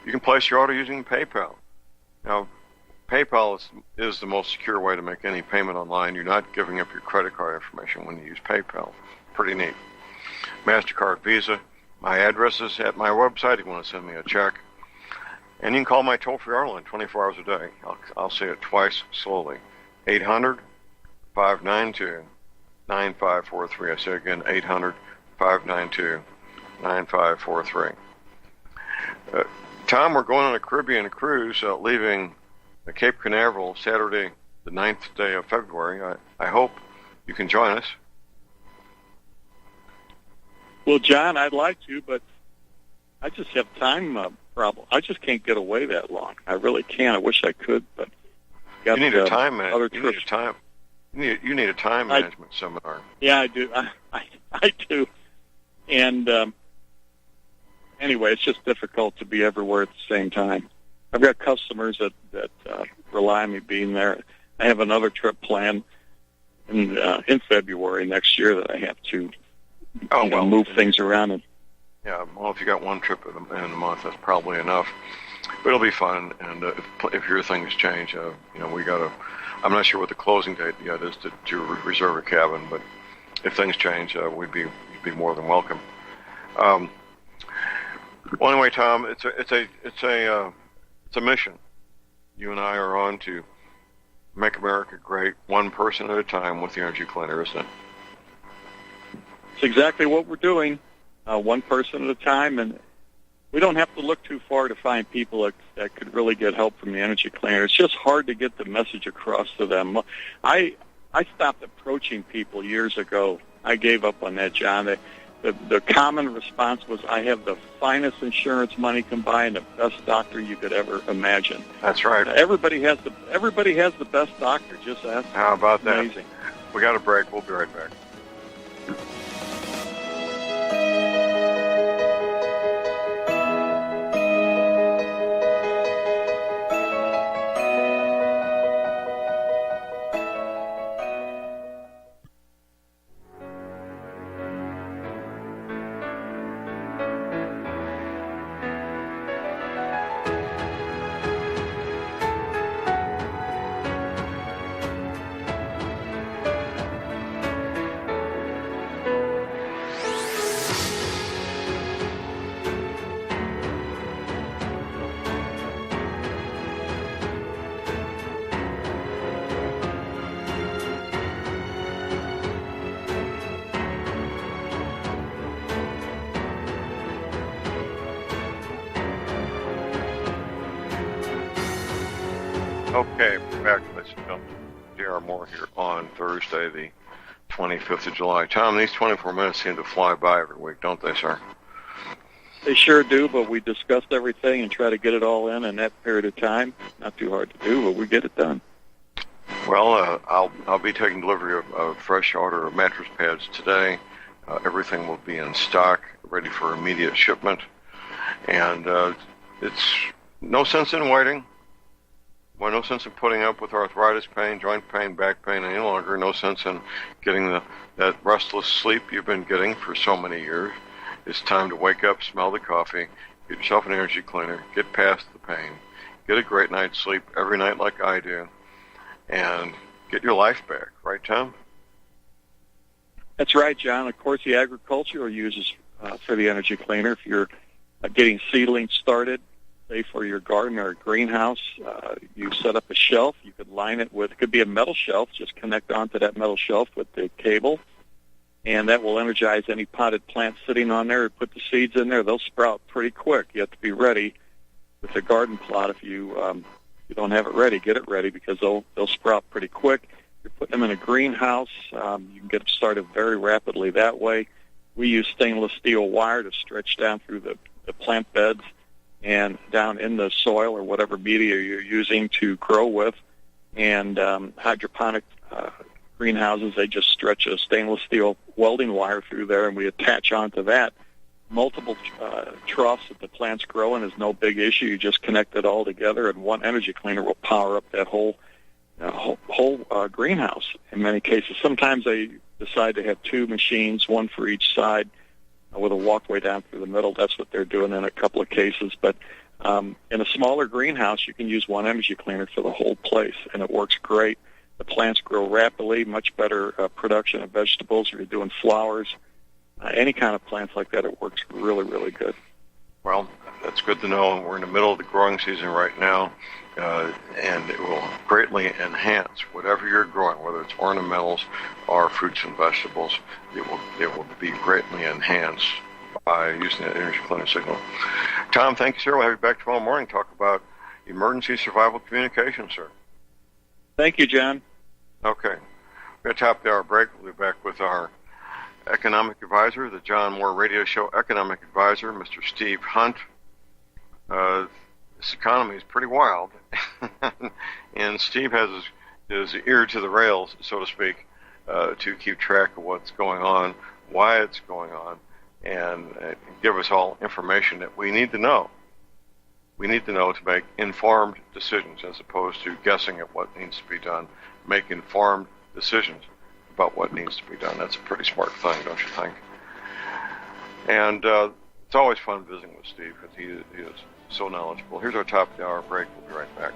You can place your order using PayPal. Now, PayPal is the most secure way to make any payment online. You're not giving up your credit card information when you use PayPal. Pretty neat. MasterCard, Visa. My address is at my website if you want to send me a check. And you can call my toll-free line 24 hours a day. I'll say it twice slowly. 800-592-9543. I say again, 800-592-9543. Tom, we're going on a Caribbean cruise, leaving Cape Canaveral Saturday, the 9th day of February. I hope you can join us. Well, John, I'd like to, but I just have time problem. I just can't get away that long. I really can't. I wish I could, but you need a time other you trips. need a time. You need a time management seminar. Yeah, I do. I do. And anyway, it's just difficult to be everywhere at the same time. I've got customers that rely on me being there. I have another trip planned in February next year that I have to move things around. And yeah, well, if you got one trip in the month, that's probably enough. But it'll be fun, and if your things change, we got to. I'm not sure what the closing date yet is to reserve a cabin, but if things change, we'd be more than welcome. Well, anyway, Tom, it's a mission. You and I are on to make America great, one person at a time with the energy cleaner, isn't it? it's exactly what we're doing, one person at a time, and we don't have to look too far to find people that could really get help from the energy cleaner. It's just hard to get the message across to them. I stopped approaching people years ago. I gave up on that, John. The common response was, I have the finest insurance money can buy and the best doctor you could ever imagine. That's right. Everybody has the best doctor. Just ask. How about that? Amazing. We got a break. We'll be right back. Okay, back to this film. J.R. Moore here on Thursday, the 25th of July. Tom, these 24 minutes seem to fly by every week, don't they, sir? They sure do, but we discussed everything and try to get it all in that period of time. Not too hard to do, but we get it done. Well, I'll be taking delivery of a fresh order of mattress pads today. Everything will be in stock, ready for immediate shipment. And it's no sense in waiting. Well, no sense in putting up with arthritis pain, joint pain, back pain any longer. No sense in getting that restless sleep you've been getting for so many years. It's time to wake up, smell the coffee, get yourself an energy cleaner, get past the pain, get a great night's sleep every night like I do, and get your life back. Right, Tom? That's right, John. Of course, the agricultural uses for the energy cleaner, if you're getting seedlings started, say for your garden or a greenhouse, you set up a shelf. You could line it with, it could be a metal shelf, just connect onto that metal shelf with the cable, and that will energize any potted plants sitting on there. Put the seeds in there. They'll sprout pretty quick. You have to be ready with a garden plot. If you don't have it ready, get it ready, because they'll sprout pretty quick. You're putting them in a greenhouse. You can get them started very rapidly that way. We use stainless steel wire to stretch down through the plant beds and down in the soil or whatever media you're using to grow with. And hydroponic greenhouses, they just stretch a stainless steel welding wire through there, and we attach onto that multiple troughs that the plants grow in. Is no big issue. You just connect it all together, and one energy cleaner will power up that whole greenhouse in many cases. Sometimes they decide to have two machines, one for each side, with a walkway down through the middle. That's what they're doing in a couple of cases. But in a smaller greenhouse, you can use one energy cleaner for the whole place, and it works great. The plants grow rapidly, much better production of vegetables. If you're doing flowers, any kind of plants like that, it works really, really good. Well, that's good to know. We're in the middle of the growing season right now, and it will greatly enhance whatever you're growing, whether it's ornamentals or fruits and vegetables. It will be greatly enhanced by using that energy cleaning signal. Tom, thank you, sir. We'll have you back tomorrow morning to talk about emergency survival communication, sir. Thank you, John. Okay. We're going to top the hour break. We'll be back with our economic advisor, the John Moore Radio Show economic advisor, Mr. Steve Hunt. This economy is pretty wild, and Steve has his ear to the rails, so to speak, to keep track of what's going on, why it's going on, and give us all information that we need to know. We need to know to make informed decisions as opposed to guessing at what needs to be done. Make informed decisions about what needs to be done. That's a pretty smart thing, don't you think? And it's always fun visiting with Steve because he is so knowledgeable. Here's our top of the hour break. We'll be right back.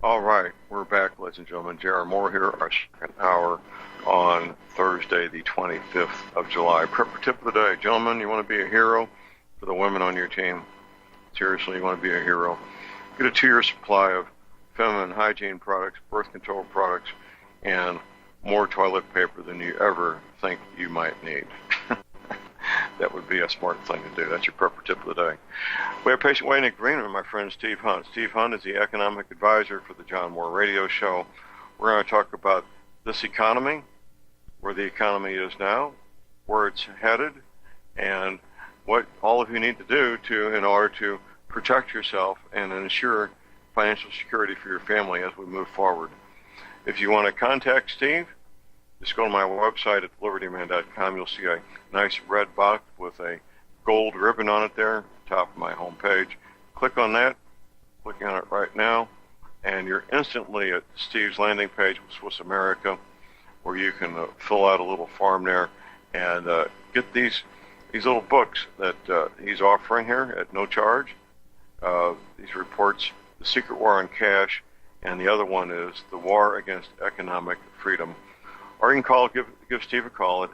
All right, we're back, ladies and gentlemen. J.R. Moore here, our second hour on Thursday, the 25th of July. Prepper tip of the day. Gentlemen, you want to be a hero for the women on your team. Seriously, you want to be a hero. Get a 2-year supply of feminine hygiene products, birth control products, and more toilet paper than you ever think you might need. That would be a smart thing to do. That's your prepper tip of the day. We have patient waiting agreement with my friend Steve Hunt. Steve Hunt is the economic advisor for the John Moore Radio Show. We're going to talk about this economy, where the economy is now, where it's headed, and what all of you need to do in order to protect yourself and ensure financial security for your family as we move forward. If you want to contact Steve, just go to my website at libertyman.com. You'll see a nice red box with a gold ribbon on it there, top of my home page. Click on that. Click on it right now, and you're instantly at Steve's landing page with Swiss America, where you can fill out a little form there and get these little books that he's offering here at no charge. These reports, The Secret War on Cash, and the other one is The War Against Economic Freedom. Or you can give Steve a call at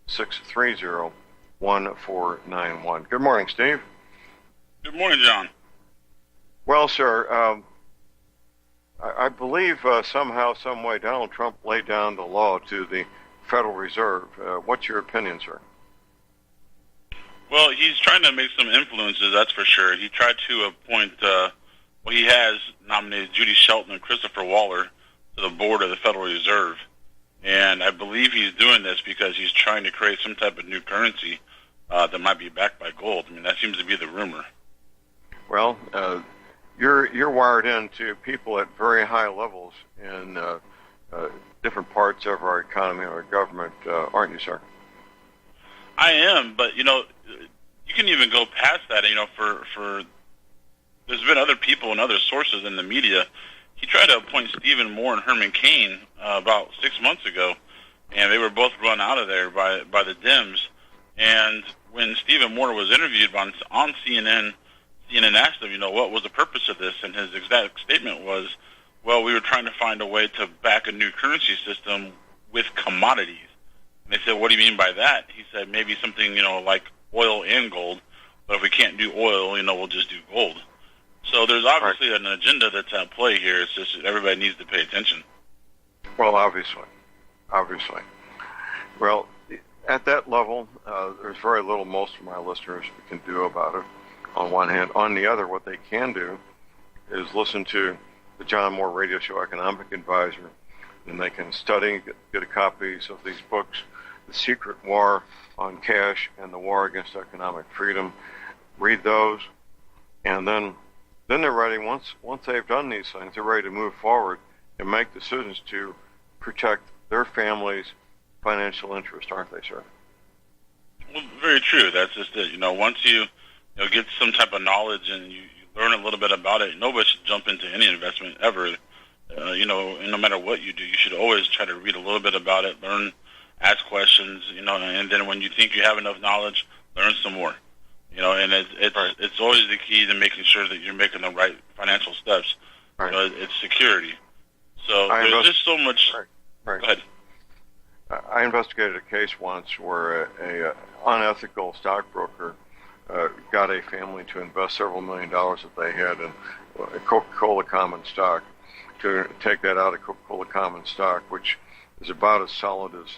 800-630-1491. Good morning, Steve. Good morning, John. Well, sir, I believe somehow, some way, Donald Trump laid down the law to the Federal Reserve. What's your opinion, sir? Well, he's trying to make some influences, that's for sure. He tried to appoint, he has nominated Judy Shelton and Christopher Waller to the board of the Federal Reserve. And I believe he's doing this because he's trying to create some type of new currency that might be backed by gold. I mean, that seems to be the rumor. Well, you're wired into people at very high levels in different parts of our economy and our government, aren't you, sir? I am, but, you can even go past that, for there's been other people and other sources in the media. He tried to appoint Stephen Moore and Herman Cain about 6 months ago, and they were both run out of there by the Dems. And when Stephen Moore was interviewed on CNN, CNN asked him, what was the purpose of this? And his exact statement was, well, we were trying to find a way to back a new currency system with commodities. And they said, what do you mean by that? He said, maybe something, like oil and gold. But if we can't do oil, we'll just do gold. So there's obviously an agenda that's at play here. It's just everybody needs to pay attention. Well, obviously. Well, at that level, there's very little most of my listeners can do about it, on one hand. On the other, what they can do is listen to the John Moore Radio Show Economic Advisor, and they can study, get copies of these books, The Secret War on Cash and The War Against Economic Freedom. Read those, and then they're ready, once they've done these things, they're ready to move forward and make decisions to protect their family's financial interest, aren't they, sir? Well, very true. That's just it. Once you get some type of knowledge and you learn a little bit about it, nobody should jump into any investment ever. And no matter what you do, you should always try to read a little bit about it, learn, ask questions, and then when you think you have enough knowledge, learn some more. And it's always the key to making sure that you're making the right financial steps. Right. It's security. So there's just so much. Right. Go ahead. I investigated a case once where a unethical stockbroker got a family to invest several $1 million that they had in Coca-Cola common stock, to take that out of Coca-Cola common stock, which is about as solid as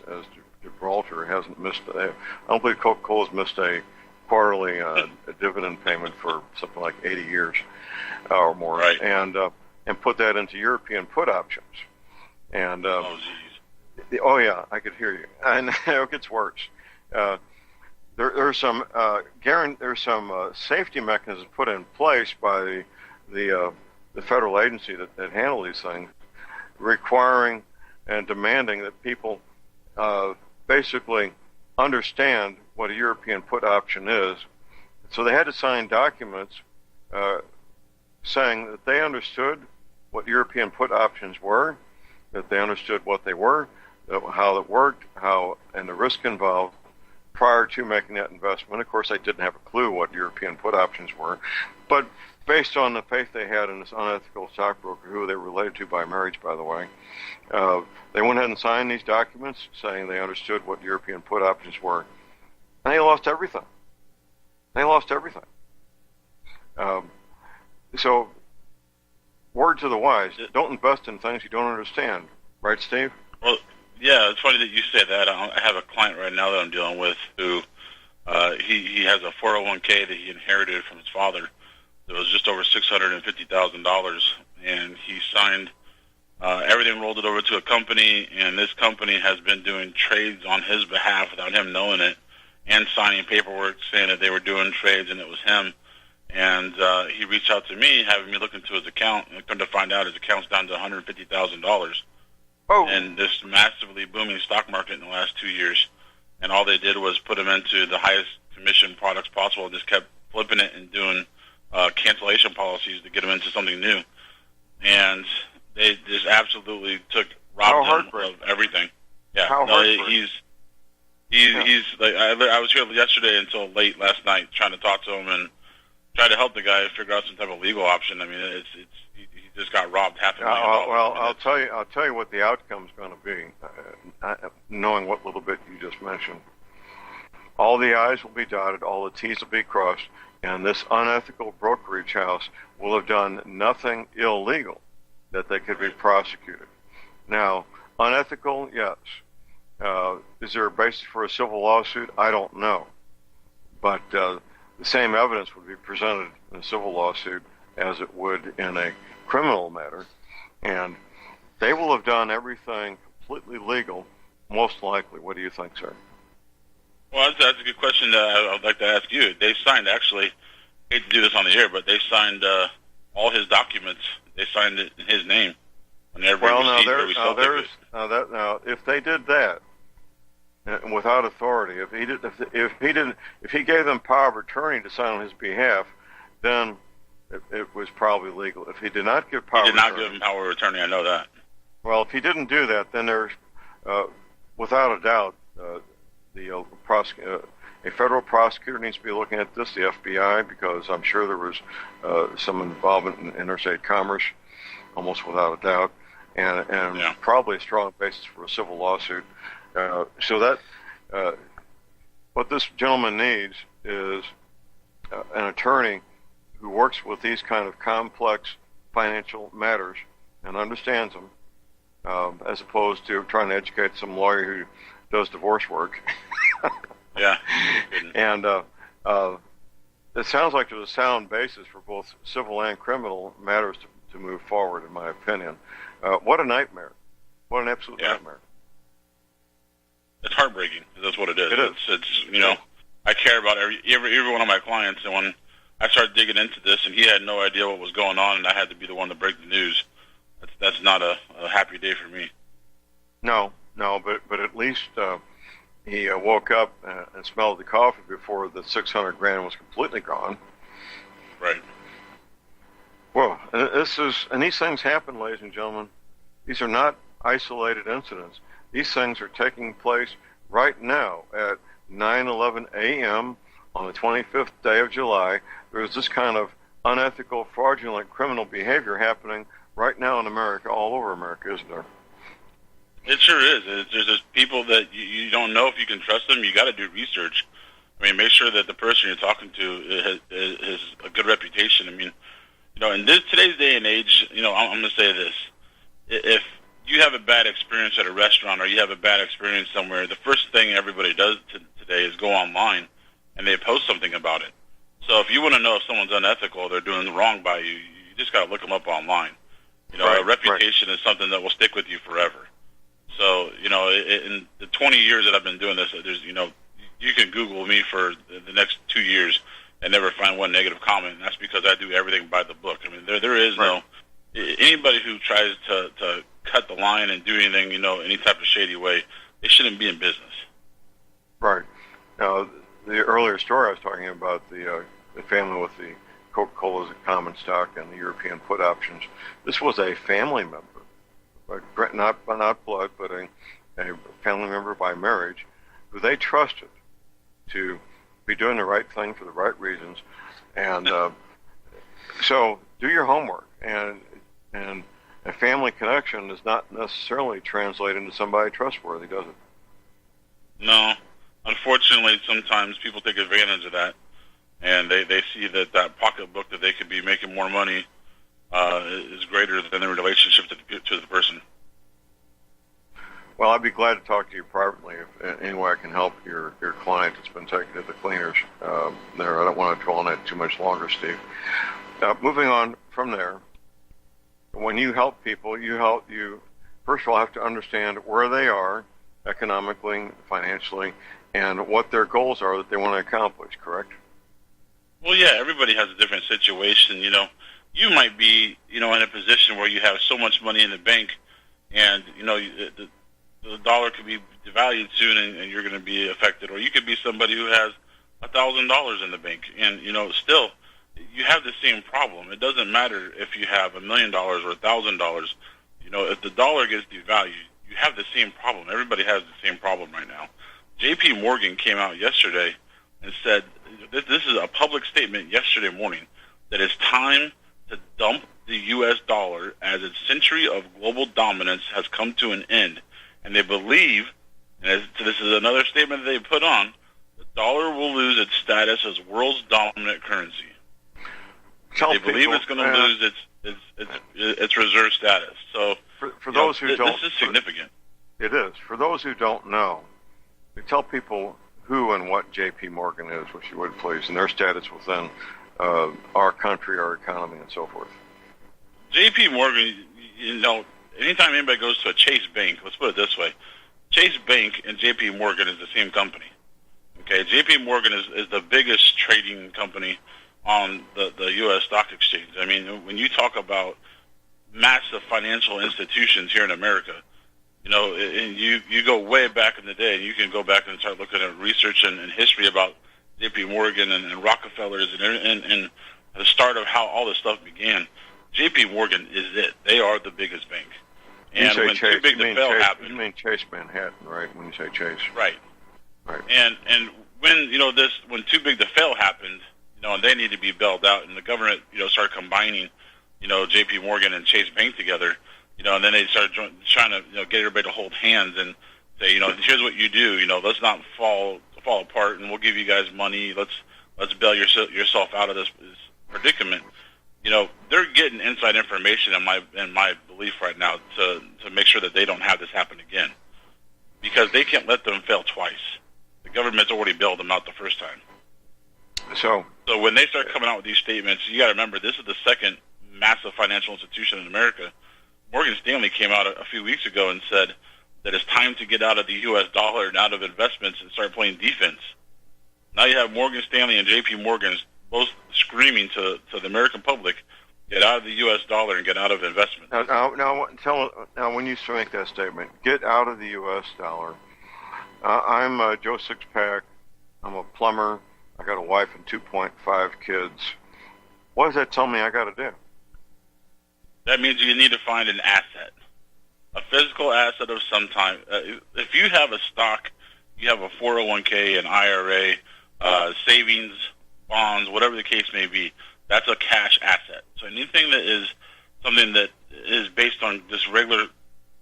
Gibraltar hasn't missed. I don't believe Coca-Cola's missed a quarterly a dividend payment for something like 80 years or more, right. And put that into European put options. And oh, geez. oh yeah, I could hear you. And it gets worse. There's some safety mechanisms put in place by the federal agency that handle these things, requiring and demanding that people basically understand what a European put option is. So they had to sign documents saying that they understood what European put options were, that they understood what they were, how it worked, and the risk involved prior to making that investment. Of course, they didn't have a clue what European put options were, but based on the faith they had in this unethical stockbroker, who they were related to by marriage, by the way, they went ahead and signed these documents saying they understood what European put options were, and they lost everything. So, word to the wise, don't invest in things you don't understand. Right, Steve? Well, yeah, it's funny that you say that. I have a client right now that I'm dealing with who he has a 401k that he inherited from his father. It was just over $650,000, and he signed everything, rolled it over to a company, and this company has been doing trades on his behalf without him knowing it, and signing paperwork saying that they were doing trades and it was him. And he reached out to me, having me look into his account, and come to find out his account's down to $150,000. Oh. And this massively booming stock market in the last 2 years. And all they did was put him into the highest commission products possible, and just kept flipping it and doing cancellation policies to get him into something new. And they just absolutely robbed him of everything. Yeah, he's like, I was here yesterday until late last night trying to talk to him and try to help the guy figure out some type of legal option. I mean, he just got robbed $500,000. Well, I'll tell you what the outcome's going to be, knowing what little bit you just mentioned. All the I's will be dotted, all the T's will be crossed, and this unethical brokerage house will have done nothing illegal that they could be prosecuted. Now, unethical, yes. Is there a basis for a civil lawsuit? I don't know. But the same evidence would be presented in a civil lawsuit as it would in a criminal matter, and they will have done everything completely legal, most likely. What do you think, sir? Well, that's a good question that I would like to ask you. They signed, actually, I hate to do this on the air, but they signed all his documents. They signed it in his name. Now, if they did that without authority, if he gave them power of attorney to sign on his behalf, then it was probably legal. If he did not give power, give him power of attorney. I know that. Well, if he didn't do that, then there's, without a doubt, a federal prosecutor needs to be looking at this, the FBI, because I'm sure there was some involvement in interstate commerce, almost without a doubt, and probably a strong basis for a civil lawsuit. So that what this gentleman needs is an attorney who works with these kind of complex financial matters and understands them, as opposed to trying to educate some lawyer who does divorce work. Yeah. And it sounds like there's a sound basis for both civil and criminal matters to move forward, in my opinion. What a nightmare. What an absolute nightmare. It's heartbreaking. That's what it is. It is. It's I care about every one of my clients, and when I started digging into this, and he had no idea what was going on, and I had to be the one to break the news. That's not a happy day for me. No, but at least he woke up and smelled the coffee before the $600,000 was completely gone. Right. Well, and these things happen, ladies and gentlemen. These are not isolated incidents. These things are taking place right now at 9:11 a.m. on the 25th day of July. There's this kind of unethical, fraudulent, criminal behavior happening right now in America, all over America, isn't there? It sure is. There's people that you don't know if you can trust them. You got to do research. I mean, make sure that the person you're talking to has a good reputation. I mean, in today's day and age, I'm going to say this: if you have a bad experience at a restaurant or you have a bad experience somewhere, the first thing everybody does today is go online and they post something about it. So if you want to know if someone's unethical or they're doing wrong by you, you just got to look them up online. You know, a reputation is something that will stick with you forever. So, you know, in the 20 years that I've been doing this, there's, you know, you can Google me for the next 2 years and never find one negative comment. And that's because I do everything by the book. I mean, there is no anybody who tries to cut the line and do anything, you know, any type of shady way, they shouldn't be in business. Right. Now, the earlier story I was talking about, the family with the Coca-Cola as a common stock and the European put options. This was a family member, but not blood, but a family member by marriage, who they trusted to be doing the right thing for the right reasons. And so do your homework. And a family connection does not necessarily translate into somebody trustworthy, does it? No. Unfortunately, sometimes people take advantage of that, and they see that pocketbook that they could be making more money is greater than the relationship to the person. Well, I'd be glad to talk to you privately if any way I can help your client that's been taken to the cleaners there. I don't want to dwell on that too much longer, Steve. Moving on from there, when you help people, you first of all have to understand where they are economically, financially, and what their goals are that they want to accomplish, correct? Well, yeah, everybody has a different situation. You know, you might be, you know, in a position where you have so much money in the bank, and, you know, the dollar could be devalued soon and you're going to be affected. Or you could be somebody who has $1,000 in the bank, and, you know, still, you have the same problem. It doesn't matter if you have $1 million or $1,000. You know, if the dollar gets devalued, you have the same problem. Everybody has the same problem right now. J.P. Morgan came out yesterday and said, this is a public statement yesterday morning, that it's time to dump the U.S. dollar as its century of global dominance has come to an end. And they believe, and this is another statement that they put on, the dollar will lose its status as world's dominant currency. They believe it's going to lose its reserve status. So for those who don't, this is significant. It is. For those who don't know, we tell people who and what J.P. Morgan is, if you would please, and their status within our country, our economy, and so forth. J.P. Morgan, you know, anytime anybody goes to a Chase Bank, let's put it this way, Chase Bank and J.P. Morgan is the same company. Okay, J.P. Morgan is the biggest trading company on the U.S. stock exchange. I mean, when you talk about massive financial institutions here in America, you know, and you go way back in the day, and you can go back and start looking at research and history about J.P. Morgan and Rockefellers and the start of how all this stuff began. J.P. Morgan is it. They are the biggest bank. And when Too Big to Fail happened, you mean Chase Manhattan, right? When you say Chase, right? And when when Too Big to Fail happened, you know, and they need to be bailed out, and the government, you know, started combining, you know, J.P. Morgan and Chase Bank together, you know, and then they started trying to, you know, get everybody to hold hands and say, you know, here's what you do, you know, let's not fall apart, and we'll give you guys money. Let's bail yourself out of this predicament. You know, they're getting inside information in my belief right now to make sure that they don't have this happen again, because they can't let them fail twice. The government's already bailed them out the first time. So when they start coming out with these statements, you got to remember, this is the second massive financial institution in America. Morgan Stanley came out a few weeks ago and said that it's time to get out of the U.S. dollar and out of investments and start playing defense. Now you have Morgan Stanley and J.P. Morgan both screaming to the American public, get out of the U.S. dollar and get out of investment. Now, when you make that statement, get out of the U.S. dollar, I'm Joe Sixpack. I'm a plumber. I got a wife and 2.5 kids. What does that tell me I got to do? That means you need to find an asset, a physical asset of some kind. If you have a stock, you have a 401k, an IRA, savings, bonds, whatever the case may be, that's a cash asset. So anything that is something that is based on just regular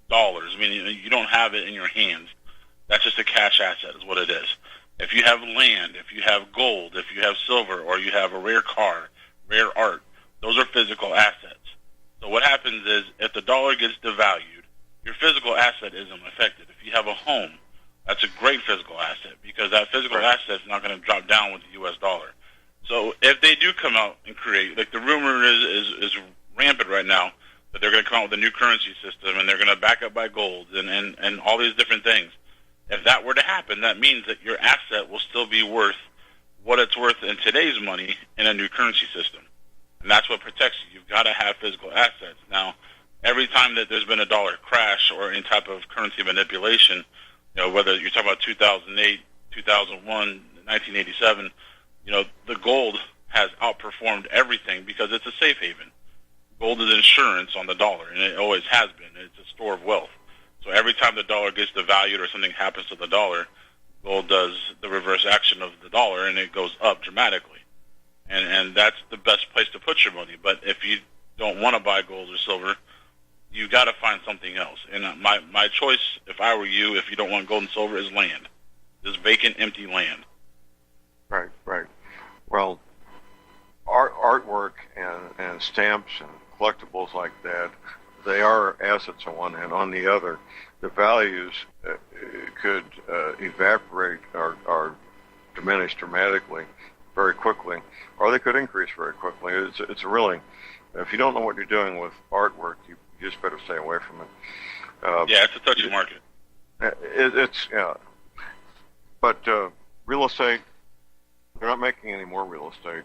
dollars, I mean, you don't have it in your hands, that's just a cash asset is what it is. If you have land, if you have gold, if you have silver, or you have a rare car, rare art, those are physical assets. So what happens is, if the dollar gets devalued, your physical asset isn't affected. If you have a home, that's a great physical asset because that physical asset is not going to drop down with the U.S. dollar. So if they do come out and create, like the rumor is rampant right now, that they're going to come out with a new currency system and they're going to back up by gold and all these different things. If that were to happen, that means that your asset will still be worth what it's worth in today's money in a new currency system. And that's what protects you. You've got to have physical assets. Now, every time that there's been a dollar crash or any type of currency manipulation, whether you're talking about 2008, 2001, 1987, the gold has outperformed everything because it's a safe haven. Gold is insurance on the dollar, and it always has been. It's a store of wealth. So every time the dollar gets devalued or something happens to the dollar, gold does the reverse action of the dollar, and it goes up dramatically. And that's the best place to put your money. But if you don't want to buy gold or silver, you got to find something else. And my choice, if I were you, if you don't want gold and silver, is land. Just vacant, empty land. Right. Well, artwork and stamps and collectibles like that, they are assets on one hand. On the other, the values could evaporate or diminish dramatically very quickly, or they could increase very quickly. It's really, if you don't know what you're doing with artwork, you just better stay away from it. It's a touchy market. But real estate, they're not making any more real estate.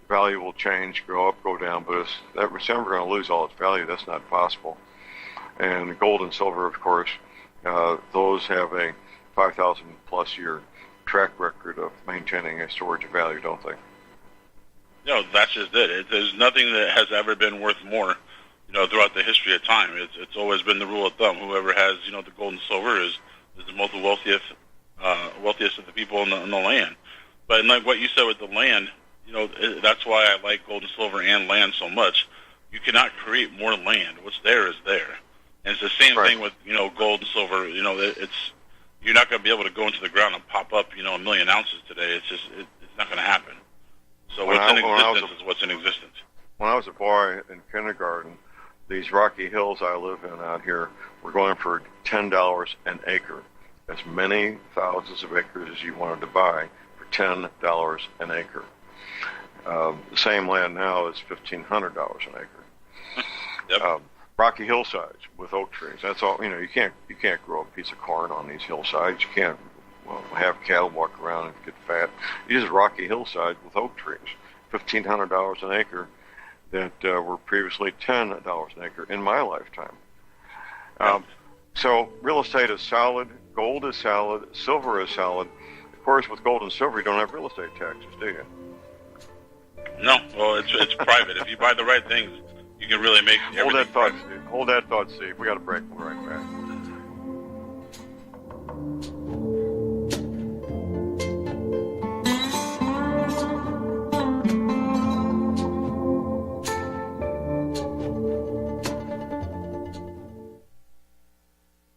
Value will change, go up, go down, but it's never going to lose all its value. That's not possible. And gold and silver, of course, those have a 5,000 plus year track record of maintaining a storage of value, don't they? That's just it. There's nothing that has ever been worth more, throughout the history of time. It's always been the rule of thumb. Whoever has, the gold and silver is the most wealthiest of the people in the land. But like what you said with the land, that's why I like gold and silver and land so much. You cannot create more land. What's there is there. And it's the same thing with, gold and silver. You're not going to be able to go into the ground and pop up, 1 million ounces today. It's not going to happen. So what's in existence is what's in existence. When I was a boy in kindergarten, these rocky hills I live in out here were going for $10 an acre. As many thousands of acres as you wanted to buy for $10 an acre. The same land now is $1,500 an acre. Yep. Rocky hillsides with oak trees. That's all. You can't grow a piece of corn on these hillsides. You can't have cattle walk around and get fat. These are rocky hillsides with oak trees. $1,500 an acre that were previously $10 an acre in my lifetime. So real estate is solid. Gold is solid. Silver is solid. Of course, with gold and silver, you don't have real estate taxes, do you? No. Well, it's private. If you buy the right things, you can really make everything. Hold that thought, Steve. We got a break. We'll be right back.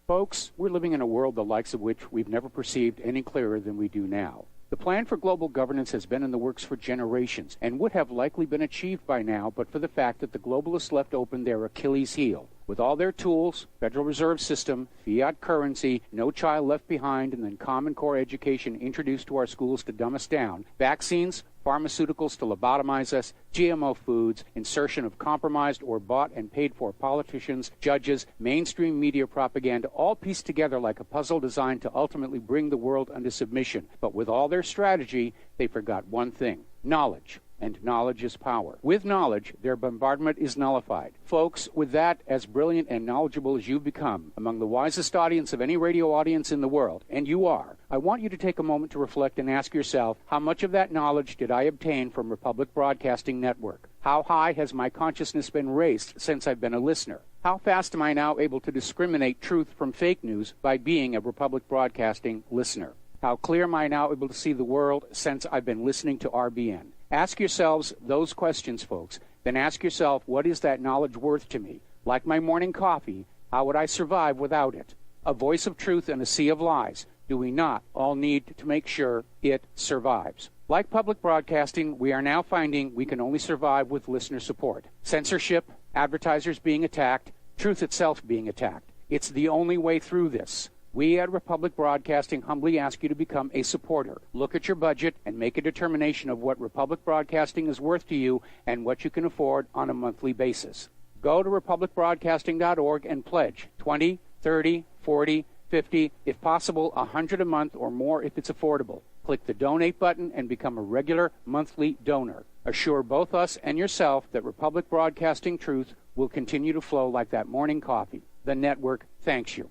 Folks, we're living in a world the likes of which we've never perceived any clearer than we do now. The plan for global governance has been in the works for generations and would have likely been achieved by now but for the fact that the globalists left open their Achilles heel. With all their tools, Federal Reserve System, fiat currency, no child left behind, and then Common Core education introduced to our schools to dumb us down, vaccines, pharmaceuticals to lobotomize us, GMO foods, insertion of compromised or bought and paid for politicians, judges, mainstream media propaganda, all pieced together like a puzzle designed to ultimately bring the world under submission. But with all their strategy, they forgot one thing: knowledge. And knowledge is power. With knowledge, their bombardment is nullified. Folks, with that, as brilliant and knowledgeable as you've become, among the wisest audience of any radio audience in the world, and you are, I want you to take a moment to reflect and ask yourself, how much of that knowledge did I obtain from Republic Broadcasting Network? How high has my consciousness been raised since I've been a listener? How fast am I now able to discriminate truth from fake news by being a Republic Broadcasting listener? How clear am I now able to see the world since I've been listening to RBN? Ask yourselves those questions, folks. Then ask yourself, what is that knowledge worth to me? Like my morning coffee, how would I survive without it? A voice of truth in a sea of lies. Do we not all need to make sure it survives? Like public broadcasting, we are now finding we can only survive with listener support. Censorship, advertisers being attacked, truth itself being attacked. It's the only way through this. We at Republic Broadcasting humbly ask you to become a supporter. Look at your budget and make a determination of what Republic Broadcasting is worth to you and what you can afford on a monthly basis. Go to republicbroadcasting.org and pledge $20, $30, $40, $50, if possible, $100 a month or more if it's affordable. Click the donate button and become a regular monthly donor. Assure both us and yourself that Republic Broadcasting truth will continue to flow like that morning coffee. The network thanks you.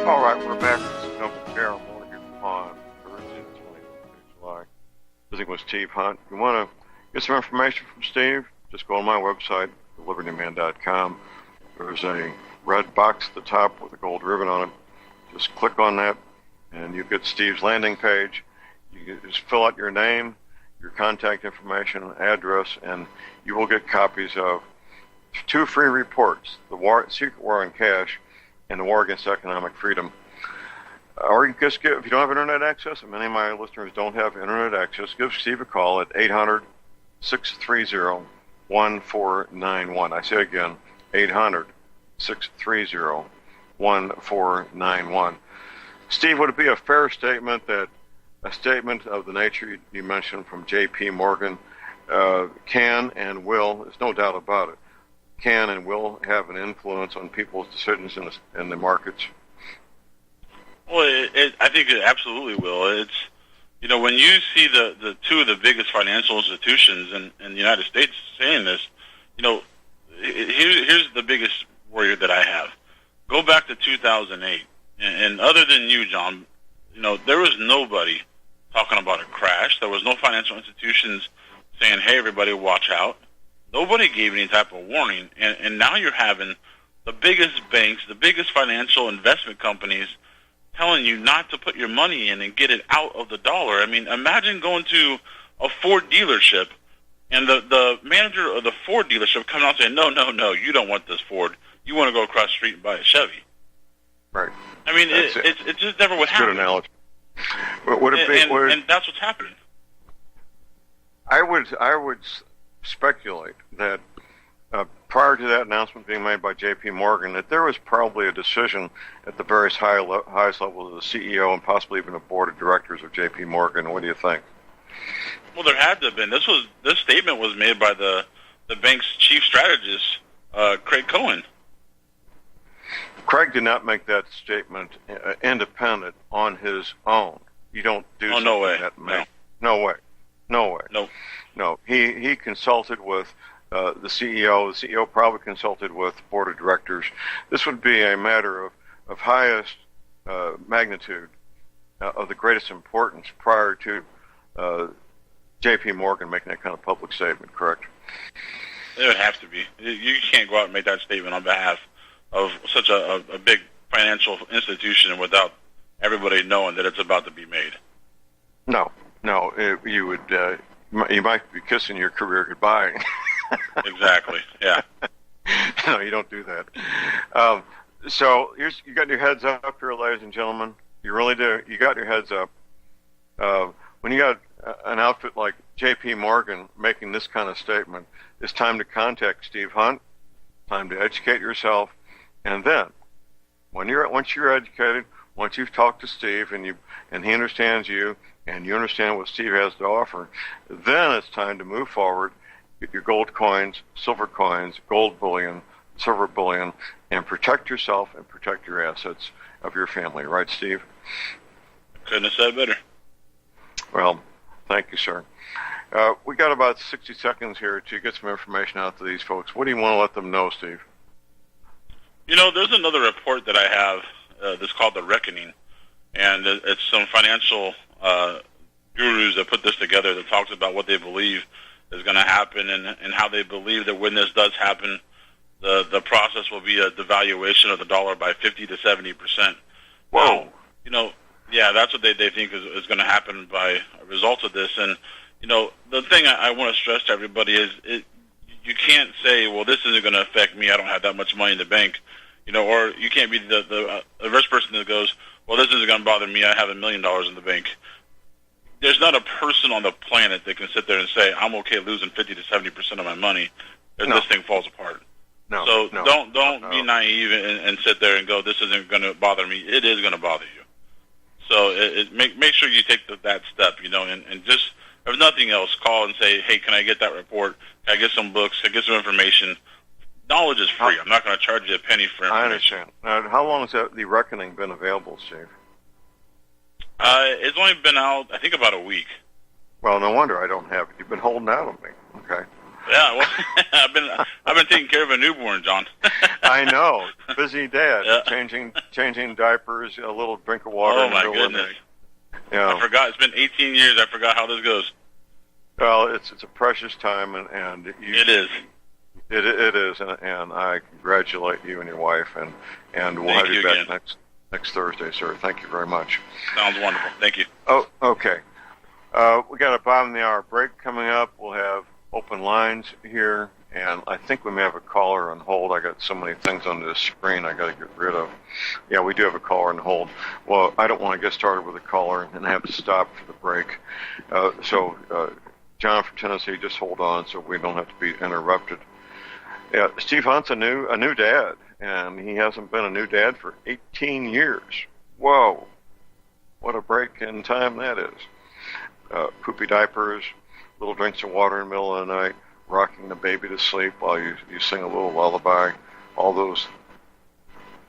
All right, we're back. This is Noble Carol Morgan on Thursday, the 20th of July. Visiting with Steve Hunt. If you want to get some information from Steve, just go on my website, thelibertyman.com. There's a red box at the top with a gold ribbon on it. Just click on that, and you get Steve's landing page. You can just fill out your name, your contact information, address, and you will get copies of 2 free reports, The Secret War on Cash and The War Against Economic Freedom. Or you can just if you don't have internet access, and many of my listeners don't have internet access, give Steve a call at 800-630-1491. I say again, 800-630-1491. Steve, would it be a fair statement that a statement of the nature you mentioned from J.P. Morgan can and will, there's no doubt about it, can and will have an influence on people's decisions in the markets? Well, I think it absolutely will. It's, when you see the 2 of the biggest financial institutions in the United States saying this, here's the biggest worry that I have. Go back to 2008, and other than you, John, there was nobody talking about a crash. There was no financial institutions saying, hey, everybody, watch out. Nobody gave any type of warning, and now you're having the biggest banks, the biggest financial investment companies telling you not to put your money in and get it out of the dollar. I mean, imagine going to a Ford dealership and the manager of the Ford dealership coming out saying, no, you don't want this Ford. You want to go across the street and buy a Chevy. Right. I mean, it just never would happen. Good analogy. Would it be, and that's what's happening. I would speculate that prior to that announcement being made by J.P. Morgan, that there was probably a decision at the various highest levels of the CEO and possibly even the board of directors of J.P. Morgan. What do you think? Well, there had to have been. This statement was made by the bank's chief strategist, Craig Cohen. Craig did not make that statement independent on his own. You don't do something no way. That way. No way. No. He consulted with the CEO. The CEO probably consulted with the board of directors. This would be a matter of highest magnitude, of the greatest importance prior to J.P. Morgan making that kind of public statement, correct? It would have to be. You can't go out and make that statement on behalf of such a big financial institution without everybody knowing that it's about to be made. No. You would. You might be kissing your career goodbye. Exactly. Yeah. No, you don't do that. So you got your heads up here, ladies and gentlemen. You really do. You got your heads up. When you got an outfit like J.P. Morgan making this kind of statement, it's time to contact Steve Hunt. Time to educate yourself, and then once you're educated, once you've talked to Steve and he understands you and you understand what Steve has to offer, then it's time to move forward. Get your gold coins, silver coins, gold bullion, silver bullion, and protect yourself and protect your assets of your family. Right, Steve? Couldn't have said better. Well, thank you, sir. We got about 60 seconds here to get some information out to these folks. What do you want to let them know, Steve? There's another report that I have that's called The Reckoning, and it's some financial gurus that put this together that talks about what they believe is going to happen and how they believe that when this does happen, the process will be a devaluation of the dollar by 50 to 70%. Whoa. Yeah, that's what they think is going to happen by a result of this. And, the thing I want to stress to everybody is you can't say, well, this isn't going to affect me. I don't have that much money in the bank. or you can't be the rich person that goes, well, this isn't going to bother me. I have $1 million in the bank. There's not a person on the planet that can sit there and say, I'm okay losing 50 to 70% of my money if this thing falls apart. So don't be naive and sit there and go, this isn't going to bother me. It is going to bother you. So make sure you take that step, and just, if nothing else, call and say, hey, can I get that report? Can I get some books? Can I get some information? Knowledge is free. I'm not going to charge you a penny for information. I understand. Now, how long has the reckoning been available, Steve? It's only been out, I think, about a week. Well, no wonder I don't have it. You've been holding out on me. Okay. Yeah, well, I've been taking care of a newborn, John. I know, busy dad, changing diapers, a little drink of water. Oh my goodness! I forgot. It's been 18 years. I forgot how this goes. Well, it's a precious time, and it is. It is, and I congratulate you and your wife, and we'll have you back next Thursday, sir. Thank you very much. Sounds wonderful. Thank you. Oh, okay. We got a bottom of the hour break coming up. We'll have open lines here, and I think we may have a caller on hold. I got so many things on this screen I got to get rid of. Yeah, we do have a caller on hold. Well, I don't want to get started with a caller and have to stop for the break. So, John from Tennessee, just hold on so we don't have to be interrupted. Yeah, Steve Hunt's a new dad, and he hasn't been a new dad for 18 years. Whoa, what a break in time that is. Poopy diapers, little drinks of water in the middle of the night, rocking the baby to sleep while you sing a little lullaby, all those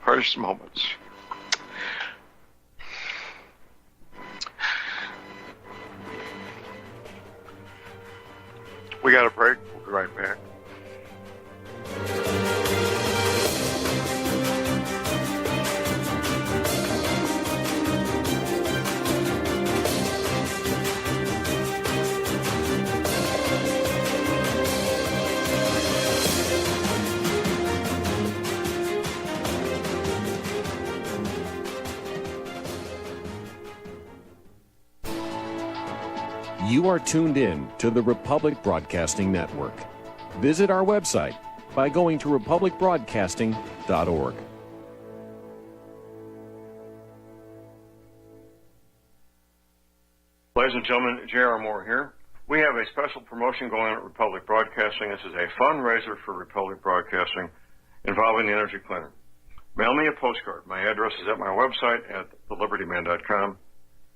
precious moments. We got a break. We'll be right back. You are tuned in to the Republic Broadcasting Network. Visit our website by going to republicbroadcasting.org. Ladies and gentlemen, J.R. Moore here. We have a special promotion going on at Republic Broadcasting. This is a fundraiser for Republic Broadcasting involving the Energy Cleaner. Mail me a postcard. My address is at my website at thelibertyman.com.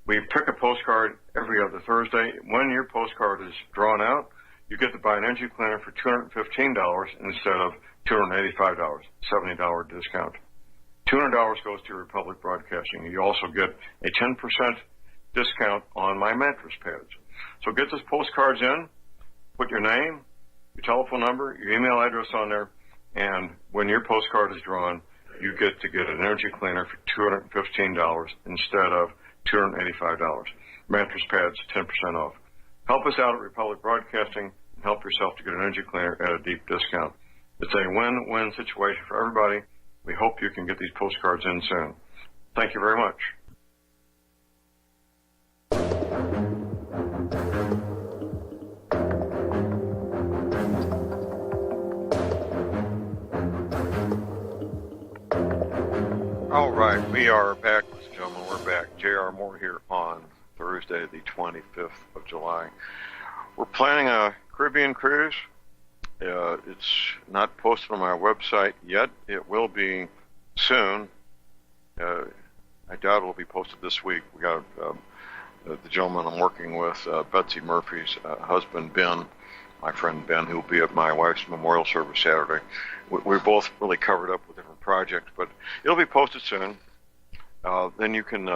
We pick a postcard every other Thursday. When your postcard is drawn out, you get to buy an energy cleaner for $215 instead of $285, $70 discount. $200 goes to Republic Broadcasting. You also get a 10% discount on my mattress pads. So get those postcards in, put your name, your telephone number, your email address on there, and when your postcard is drawn, you get to get an energy cleaner for $215 instead of $285. Mattress pads, 10% off. Help us out at Republic Broadcasting and help yourself to get an energy cleaner at a deep discount. It's a win-win situation for everybody. We hope you can get these postcards in soon. Thank you very much. All right, we are back, ladies and gentlemen. We're back. J.R. Moore here on Thursday, the 25th of July. We're planning a Caribbean cruise. It's not posted on my website yet. It will be soon. I doubt it will be posted this week. We got the gentleman I'm working with, Betsy Murphy's husband, Ben, my friend Ben, who will be at my wife's memorial service Saturday. We're both really covered up with different projects, but it'll be posted soon. Then you can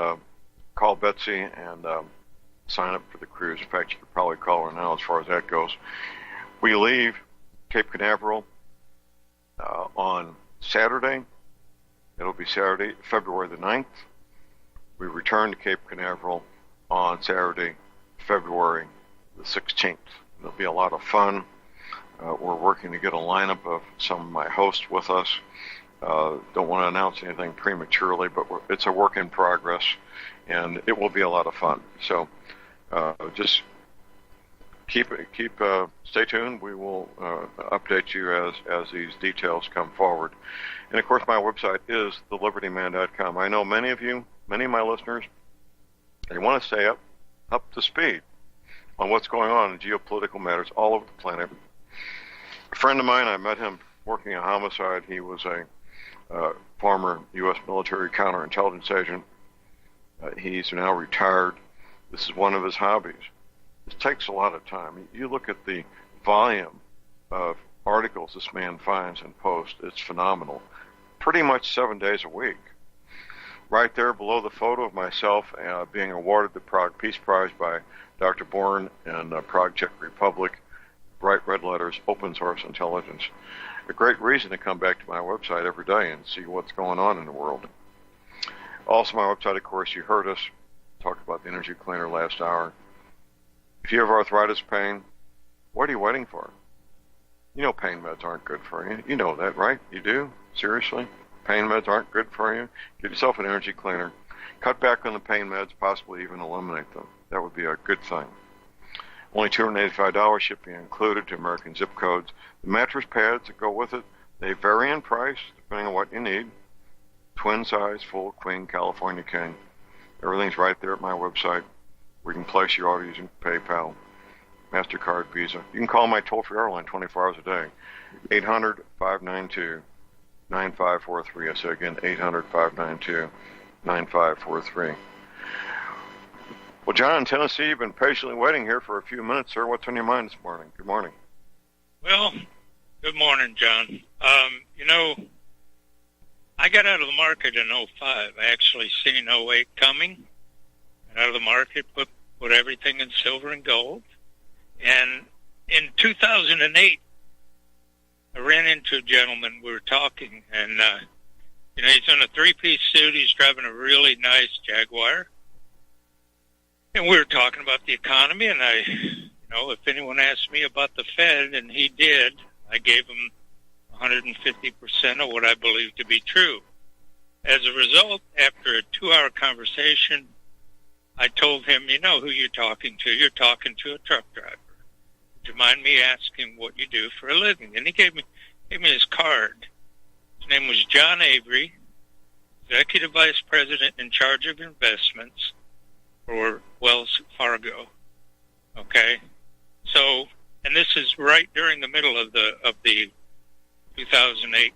call Betsy and sign up for the cruise. In fact, you could probably call her now as far as that goes. We leave Cape Canaveral on Saturday. It'll be Saturday, February the 9th. We return to Cape Canaveral on Saturday, February the 16th. It'll be a lot of fun. We're working to get a lineup of some of my hosts with us. Don't want to announce anything prematurely, but it's a work in progress, and it will be a lot of fun. So just stay tuned. We will update you as these details come forward. And of course, my website is thelibertyman.com. I know many of my listeners, they want to stay up to speed on what's going on in geopolitical matters all over the planet. A friend of mine, I met him working a homicide. He was a former U.S. military counterintelligence agent. He's now retired. This is one of his hobbies. This takes a lot of time. You look at the volume of articles this man finds and posts, it's phenomenal. Pretty much 7 days a week. Right there below the photo of myself being awarded the Prague Peace Prize by Dr. Bourne and Prague, Czech Republic, bright red letters, open source intelligence. A great reason to come back to my website every day and see what's going on in the world. Also, my website, of course, you heard us talk about the energy cleaner last hour. If you have arthritis pain, what are you waiting for? You know pain meds aren't good for you. You know that, right? You do? Seriously? Pain meds aren't good for you? Get yourself an energy cleaner. Cut back on the pain meds, possibly even eliminate them. That would be a good thing. Only $285 shipping included to American zip codes. The mattress pads that go with it, they vary in price depending on what you need. Twin size, full, queen, California king. Everything's right there at my website. We can place your order using PayPal, MasterCard, Visa. You can call my toll-free airline 24 hours a day, 800-592-9543. I say again, 800-592-9543. Well, John, in Tennessee, you've been patiently waiting here for a few minutes, sir. What's on your mind this morning? Good morning. Well, good morning, John. I got out of the market in 05. I actually seen 08 coming. Got out of the market, put everything in silver and gold. And in 2008, I ran into a gentleman. We were talking, and he's in a three-piece suit. He's driving a really nice Jaguar. And we were talking about the economy, and if anyone asked me about the Fed, and he did, I gave him 150% of what I believe to be true. As a result, after a 2-hour conversation, I told him, you know who you're talking to. You're talking to a truck driver. Would you mind me asking what you do for a living? And he gave me his card. His name was John Avery, Executive Vice President in charge of investments for Wells Fargo. Okay? So, and this is right during the middle of the 2008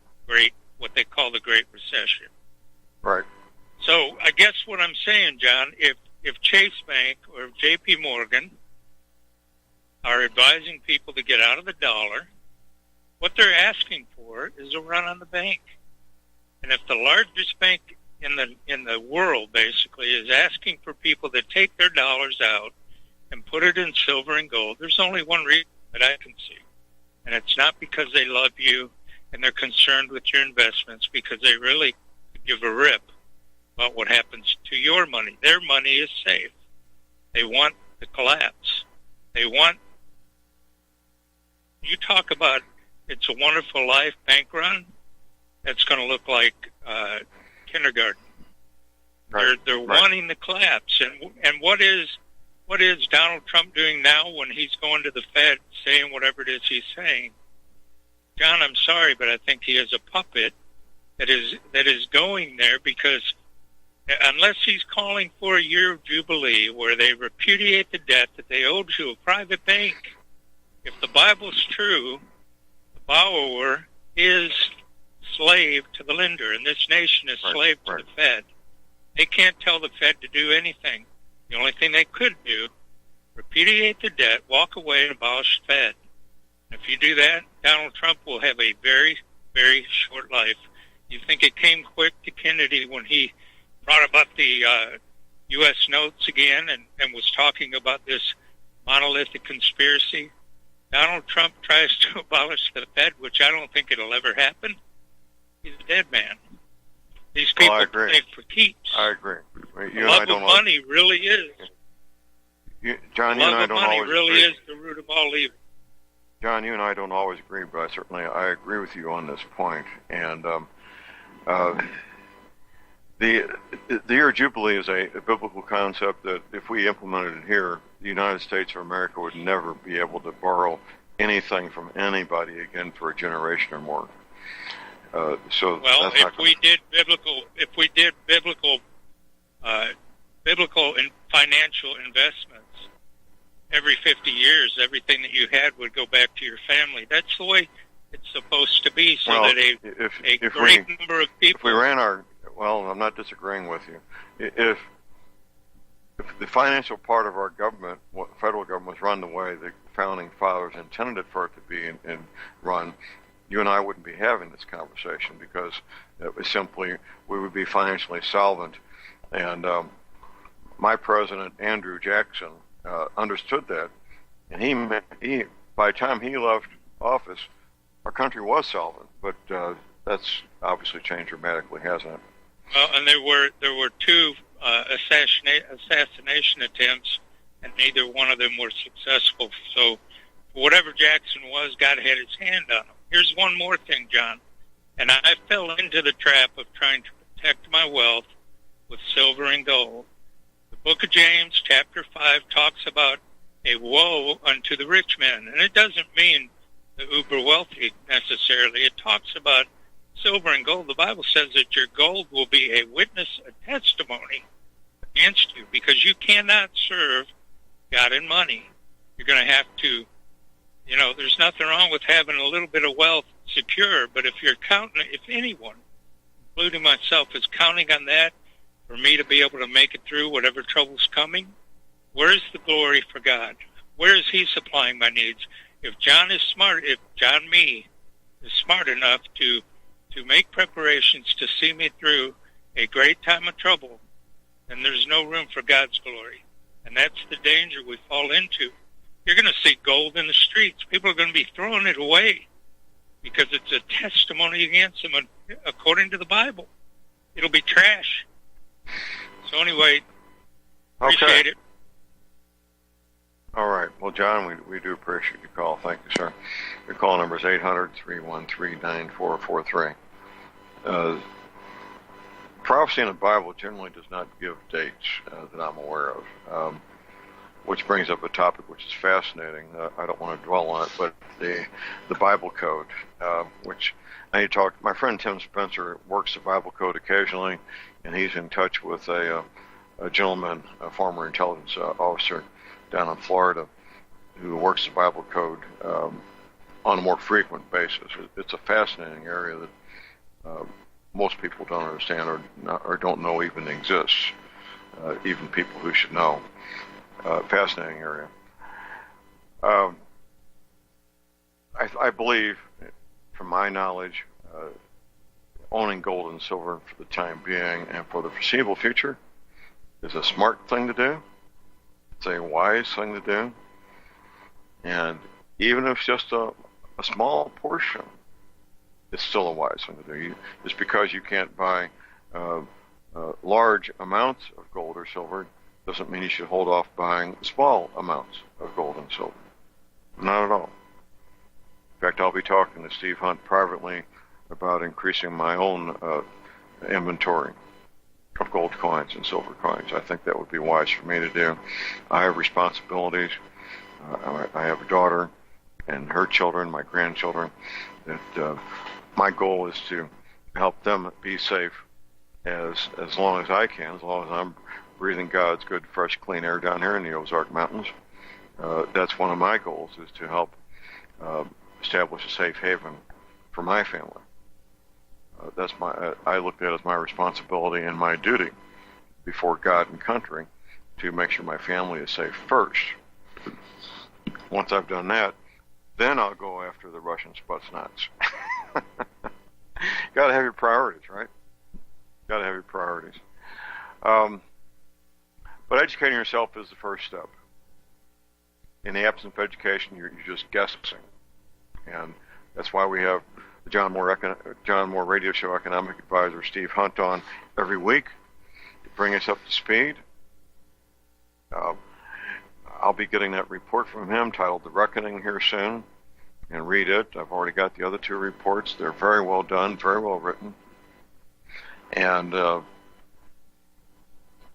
what they call the Great Recession. Right. So I guess what I'm saying, John, if Chase Bank or J.P. Morgan are advising people to get out of the dollar, what they're asking for is a run on the bank. And if the largest bank in the world basically is asking for people to take their dollars out and put it in silver and gold, there's only one reason that I can see. And it's not because they love you and they're concerned with your investments, because they really give a rip about what happens to your money. Their money is safe. They want the collapse. They want, you talk about It's a Wonderful Life bank run, that's going to look like kindergarten. Right. They're wanting the collapse. And what is Donald Trump doing now when he's going to the Fed saying whatever it is he's saying? John, I'm sorry, but I think he is a puppet that is going there, because unless he's calling for a year of Jubilee where they repudiate the debt that they owed to a private bank, if the Bible's true, the borrower is slave to the lender, and this nation is slave to the Fed. They can't tell the Fed to do anything. The only thing they could do, repudiate the debt, walk away, and abolish the Fed. If you do that, Donald Trump will have a very, very short life. You think it came quick to Kennedy when he brought about the U.S. notes again and was talking about this monolithic conspiracy? Donald Trump tries to abolish the Fed, which I don't think it'll ever happen. He's a dead man. These people play for keeps. I agree. The love of money really is. John, you and I don't always agree. Really is the root of all evil. John, you and I don't always agree, but I agree with you on this point. And The year of Jubilee is a biblical concept that if we implemented it here, the United States of America would never be able to borrow anything from anybody again for a generation or more. So well, that's if we did biblical and financial investments, every 50 years, everything that you had would go back to your family. That's the way it's supposed to be, so that a great number of people... If we ran our... Well, I'm not disagreeing with you. If the financial part of our government, federal government, was run the way the founding fathers intended it for it to be and run, you and I wouldn't be having this conversation, because it was simply, we would be financially solvent. And my president, Andrew Jackson, understood that, and he by the time he left office, our country was solvent. But that's obviously changed dramatically, hasn't it? Well, and there were two assassination attempts, and neither one of them were successful. So, whatever Jackson was, God had his hand on him. Here's one more thing, John, and I fell into the trap of trying to protect my wealth with silver and gold. The book of James, chapter 5, talks about a woe unto the rich man, and it doesn't mean the uber wealthy necessarily. It talks about silver and gold. The Bible says that your gold will be a witness, a testimony against you, because you cannot serve God and money. You're going to have to, there's nothing wrong with having a little bit of wealth secure, but if anyone, including myself, is counting on that for me to be able to make it through whatever trouble's coming, where's the glory for God? Where is he supplying my needs? If John is smart enough to make preparations to see me through a great time of trouble, then there's no room for God's glory. And that's the danger we fall into. You're going to see gold in the streets. People are going to be throwing it away because it's a testimony against them, according to the Bible. It'll be trash. So anyway, appreciate it. All right. Well, John, we do appreciate your call. Thank you, sir. Your call number is 800-313-9443. Prophecy in the Bible generally does not give dates that I'm aware of, which brings up a topic which is fascinating. I don't want to dwell on it, but the Bible code, which I need to talk. My friend Tim Spencer works the Bible code occasionally, and he's in touch with a gentleman, a former intelligence officer down in Florida, who works the Bible code on a more frequent basis. It's a fascinating area that most people don't understand or don't know even exists, even people who should know. Fascinating area. I believe, from my knowledge, owning gold and silver for the time being and for the foreseeable future is a smart thing to do. It's a wise thing to do. And even if it's just a small portion, it's still a wise thing to do. Just because you can't buy large amounts of gold or silver doesn't mean you should hold off buying small amounts of gold and silver. Not at all. In fact, I'll be talking to Steve Hunt privately about increasing my own inventory of gold coins and silver coins. I think that would be wise for me to do. I have responsibilities. I have a daughter and her children, my grandchildren, that my goal is to help them be safe as long as I can, as long as I'm breathing God's good, fresh, clean air down here in the Ozark Mountains. That's one of my goals, is to help establish a safe haven for my family. I look at it as my responsibility and my duty before God and country to make sure my family is safe first. Once I've done that, then I'll go after the Russian Spetsnaz. Got to have your priorities, right? Got to have your priorities. But educating yourself is the first step. In the absence of education, you're just guessing. And that's why we have the John Moore Radio Show economic advisor Steve Hunt on every week to bring us up to speed. I'll be getting that report from him titled The Reckoning here soon, and read it. I've already got the other two reports. They're very well done, very well written. And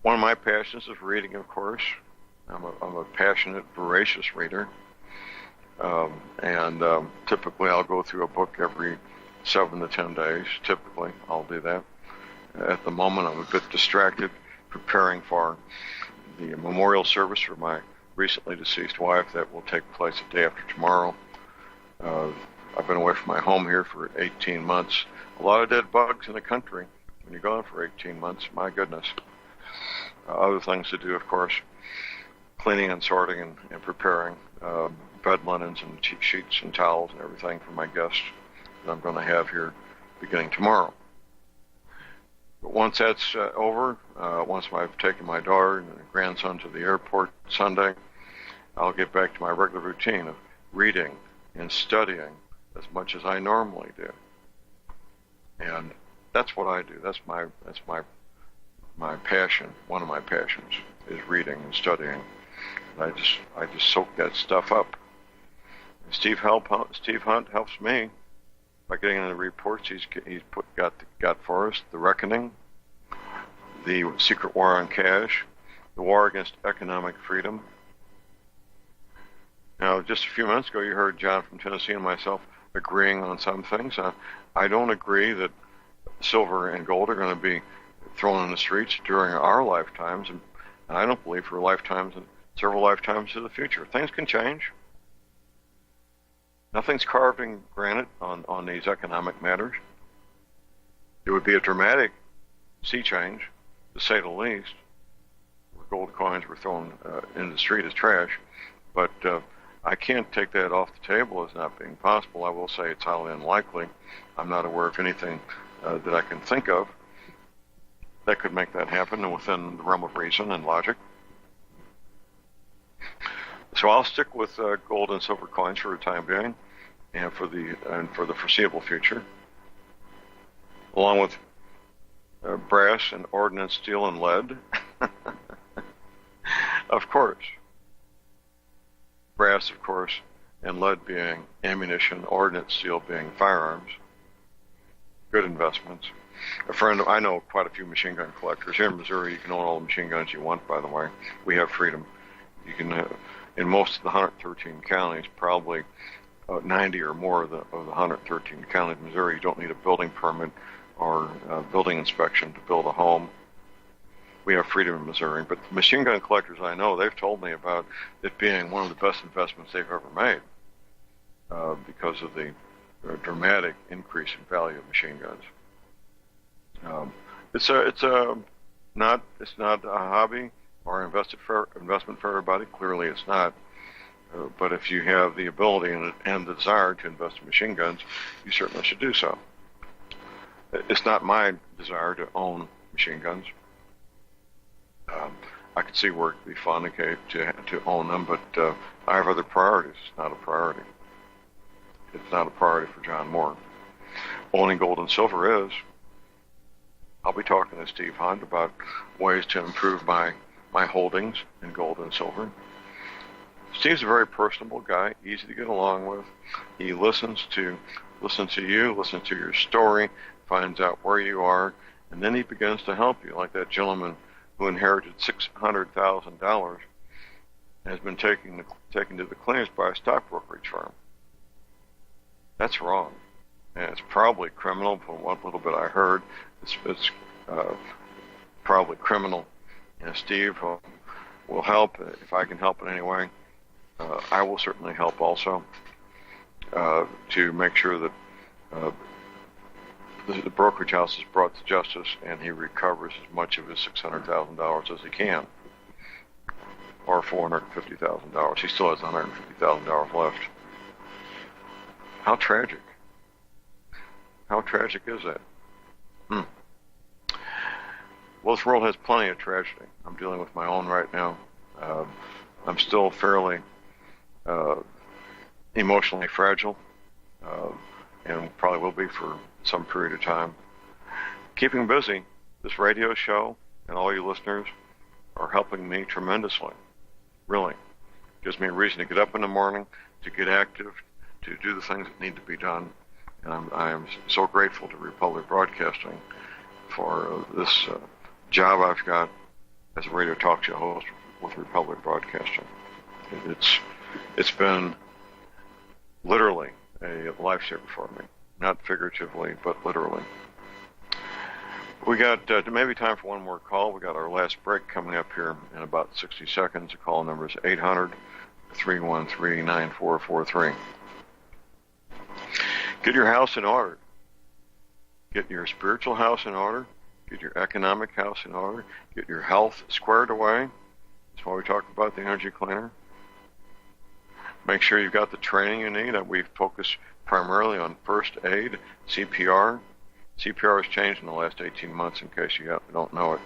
One of my passions is reading, of course. I'm a passionate, voracious reader. Typically I'll go through a book every 7 to 10 days. Typically I'll do that. At the moment I'm a bit distracted preparing for the memorial service for my recently deceased wife that will take place the day after tomorrow. I've been away from my home here for 18 months. A lot of dead bugs in the country when you're gone for 18 months. My goodness. Other things to do, of course, cleaning and sorting and preparing bed linens and sheets and towels and everything for my guests that I'm going to have here beginning tomorrow. But once that's over, once I've taken my daughter and grandson to the airport Sunday, I'll get back to my regular routine of reading and studying as much as I normally do. And that's what I do. That's my passion. One of my passions is reading and studying. And I just soak that stuff up. And Steve Hunt helps me by getting in the reports he's got for us: The Reckoning, The Secret War on Cash, The War Against Economic Freedom. Now, just a few minutes ago, you heard John from Tennessee and myself agreeing on some things. I don't agree that silver and gold are going to be thrown in the streets during our lifetimes, and I don't believe for lifetimes and several lifetimes to the future. Things can change. Nothing's carved in granite on these economic matters. It would be a dramatic sea change, to say the least, where gold coins were thrown in the street as trash, but I can't take that off the table as not being possible. I will say it's highly unlikely. I'm not aware of anything that I can think of that could make that happen within the realm of reason and logic. So I'll stick with gold and silver coins for the time being, and for the foreseeable future, along with brass and ordnance, steel and lead. Of course. Brass, of course, and lead being ammunition, ordnance, steel being firearms. Good investments. I know quite a few machine gun collectors. Here in Missouri, you can own all the machine guns you want, by the way. We have freedom. You can, in most of the 113 counties, probably 90 or more of the 113 counties in Missouri, you don't need a building permit or building inspection to build a home. We have freedom in Missouri, but the machine gun collectors I know, they've told me about it being one of the best investments they've ever made because of the dramatic increase in value of machine guns. It's not a hobby or investment for everybody. Clearly, it's not. But if you have the ability and the desire to invest in machine guns, you certainly should do so. It's not my desire to own machine guns. I could see where it'd be fun to own them, but I have other priorities. It's not a priority. It's not a priority for John Moore. Owning gold and silver is. I'll be talking to Steve Hunt about ways to improve my holdings in gold and silver. Steve's a very personable guy, easy to get along with. He listens to you, listens to your story, finds out where you are, and then he begins to help you, like that gentleman who inherited $600,000 and has been taken to the cleaners by a stock brokerage firm. That's wrong, and it's probably criminal. From what little bit I heard, it's probably criminal. And Steve will help if I can help in any way. I will certainly help also to make sure that the brokerage house is brought to justice and he recovers as much of his $600,000 as he can, or $450,000. He still has $150,000 left. How tragic. How tragic is that? Well, this world has plenty of tragedy. I'm dealing with my own right now. I'm still fairly emotionally fragile, and probably will be for some period of time. Keeping busy, this radio show and all you listeners are helping me tremendously. Really. Gives me a reason to get up in the morning, to get active, to do the things that need to be done. And I am so grateful to Republic Broadcasting for this job I've got as a radio talk show host with Republic Broadcasting. It's been literally a lifesaver for me, not figuratively, but literally. We got maybe time for one more call. We got our last break coming up here in about 60 seconds. The call number is 800-313-9443. Get your house in order. Get your spiritual house in order. Get your economic house in order. Get your health squared away. That's why we talk about the energy cleaner. Make sure you've got the training you need. We focus primarily on first aid, CPR. CPR has changed in the last 18 months, in case you don't know it.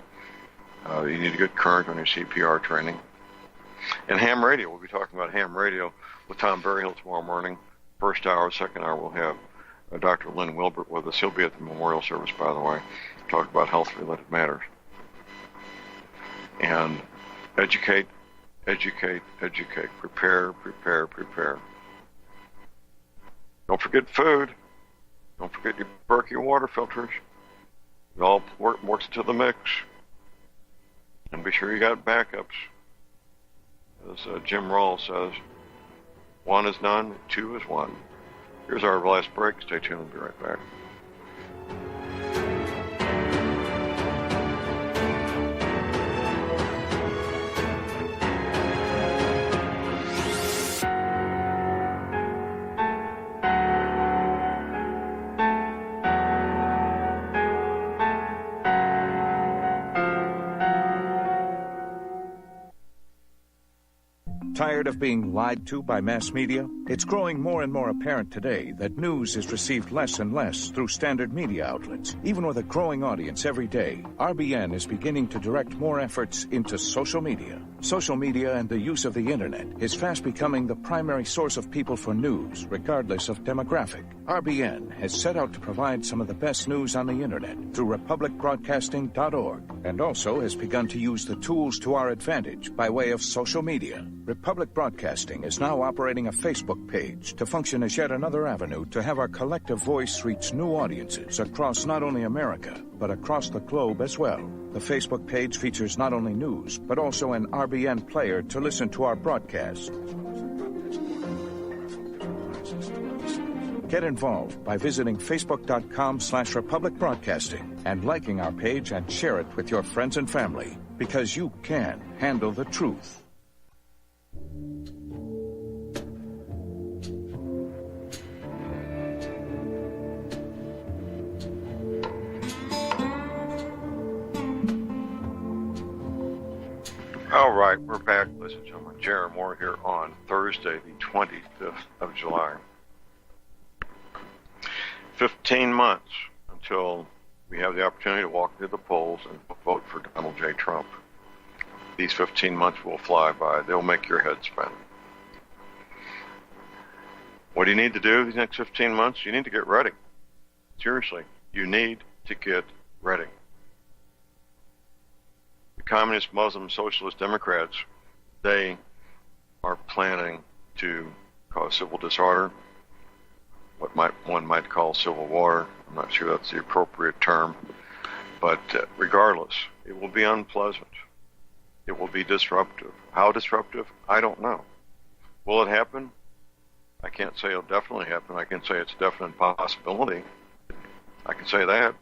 You need a good current on your CPR training. And ham radio. We'll be talking about ham radio with Tom Berryhill tomorrow morning. First hour, second hour, we'll have Dr. Lynn Wilbert with us. He'll be at the memorial service, by the way, to talk about health-related matters. And educate, educate, educate. Prepare, prepare, prepare. Don't forget food. Don't forget your Berkey water filters. It all works into the mix. And be sure you got backups. As Jim Rawls says, one is none, two is one. Here's our last break. Stay tuned. We'll be right back. Tired of being lied to by mass media? It's growing more and more apparent today that news is received less and less through standard media outlets. Even with a growing audience every day, RBN is beginning to direct more efforts into social media. Social media and the use of the internet is fast becoming the primary source of people for news, regardless of demographic. RBN has set out to provide some of the best news on the internet through republicbroadcasting.org, and also has begun to use the tools to our advantage by way of social media. Republic Broadcasting is now operating a Facebook page to function as yet another avenue to have our collective voice reach new audiences across not only America, but across the globe as well. The Facebook page features not only news, but also an RBN player to listen to our broadcast. Get involved by visiting facebook.com/Republic Broadcasting and liking our page and share it with your friends and family, because you can handle the truth. All right, we're back, ladies and gentlemen. J.R. Moore here on Thursday, the 25th of July. 15 months until we have the opportunity to walk through the polls and vote for Donald J. Trump. These 15 months will fly by. They'll make your head spin. What do you need to do these next 15 months? You need to get ready. Seriously, you need to get ready. The communist, Muslim, socialist Democrats, they are planning to cause civil disorder, what one might call civil war. I'm not sure that's the appropriate term, but regardless, it will be unpleasant. It will be disruptive. How disruptive? I don't know. Will it happen? I can't say it'll definitely happen. I can say it's a definite possibility. I can say that.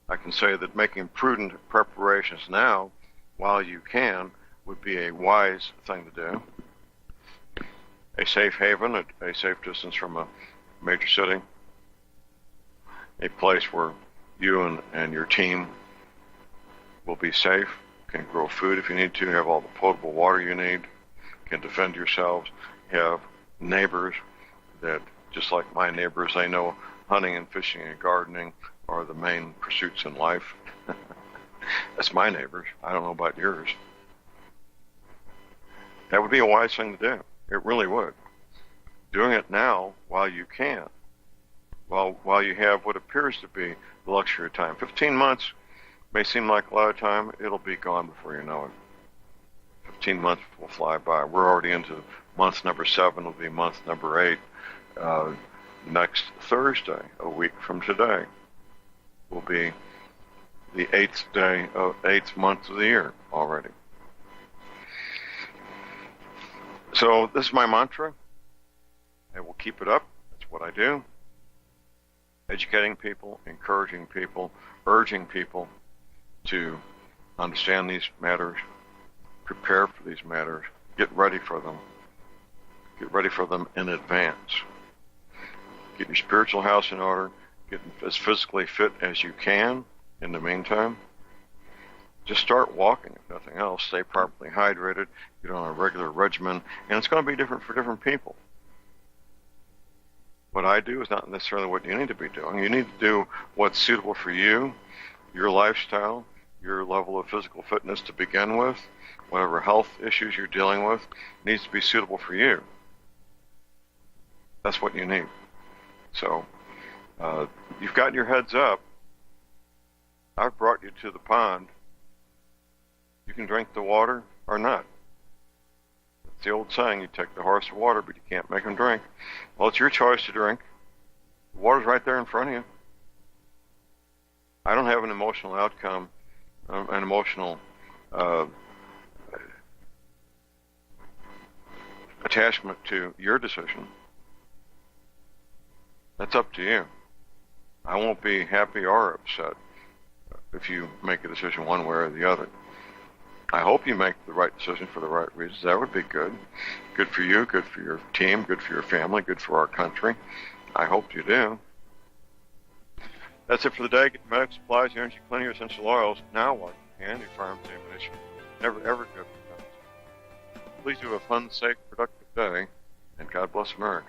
I can say that making prudent preparations now, while you can, would be a wise thing to do. A safe haven, a safe distance from a major city, a place where you and your team will be safe, can grow food if you need to, have all the potable water you need, can defend yourselves, have neighbors that, just like my neighbors, they know hunting and fishing and gardening are the main pursuits in life. That's my neighbors. I don't know about yours. That would be a wise thing to do. It really would. Doing it now while you can, while you have what appears to be the luxury of time. 15 months may seem like a lot of time. It'll be gone before you know it. 15 months will fly by. We're already into month number 7. It'll be month number 8. Next Thursday, a week from today, will be the 8th month of the year already. So this is my mantra. I will keep it up. That's what I do. Educating people, encouraging people, urging people to understand these matters, prepare for these matters, get ready for them. Get ready for them in advance. Get your spiritual house in order. Get as physically fit as you can in the meantime. Just start walking, if nothing else. Stay properly hydrated. Get on a regular regimen. And it's going to be different for different people. What I do is not necessarily what you need to be doing. You need to do what's suitable for you, your lifestyle, your level of physical fitness to begin with. Whatever health issues you're dealing with needs to be suitable for you. That's what you need. So you've got your heads up. I've brought you to the pond. You can drink the water or not. It's the old saying, you take the horse to water, but you can't make him drink. Well, it's your choice to drink. The water's right there in front of you. I don't have an emotional outcome, an emotional attachment to your decision. That's up to you. I won't be happy or upset if you make a decision one way or the other. I hope you make the right decision for the right reasons. That would be good. Good for you, good for your team, good for your family, good for our country. I hope you do. That's it for the day. Get your medical supplies, your energy, cleaning, your essential oils. Now what? And your firearms ammunition. Never, ever good for guns. Please do a fun, safe, productive day, and God bless America.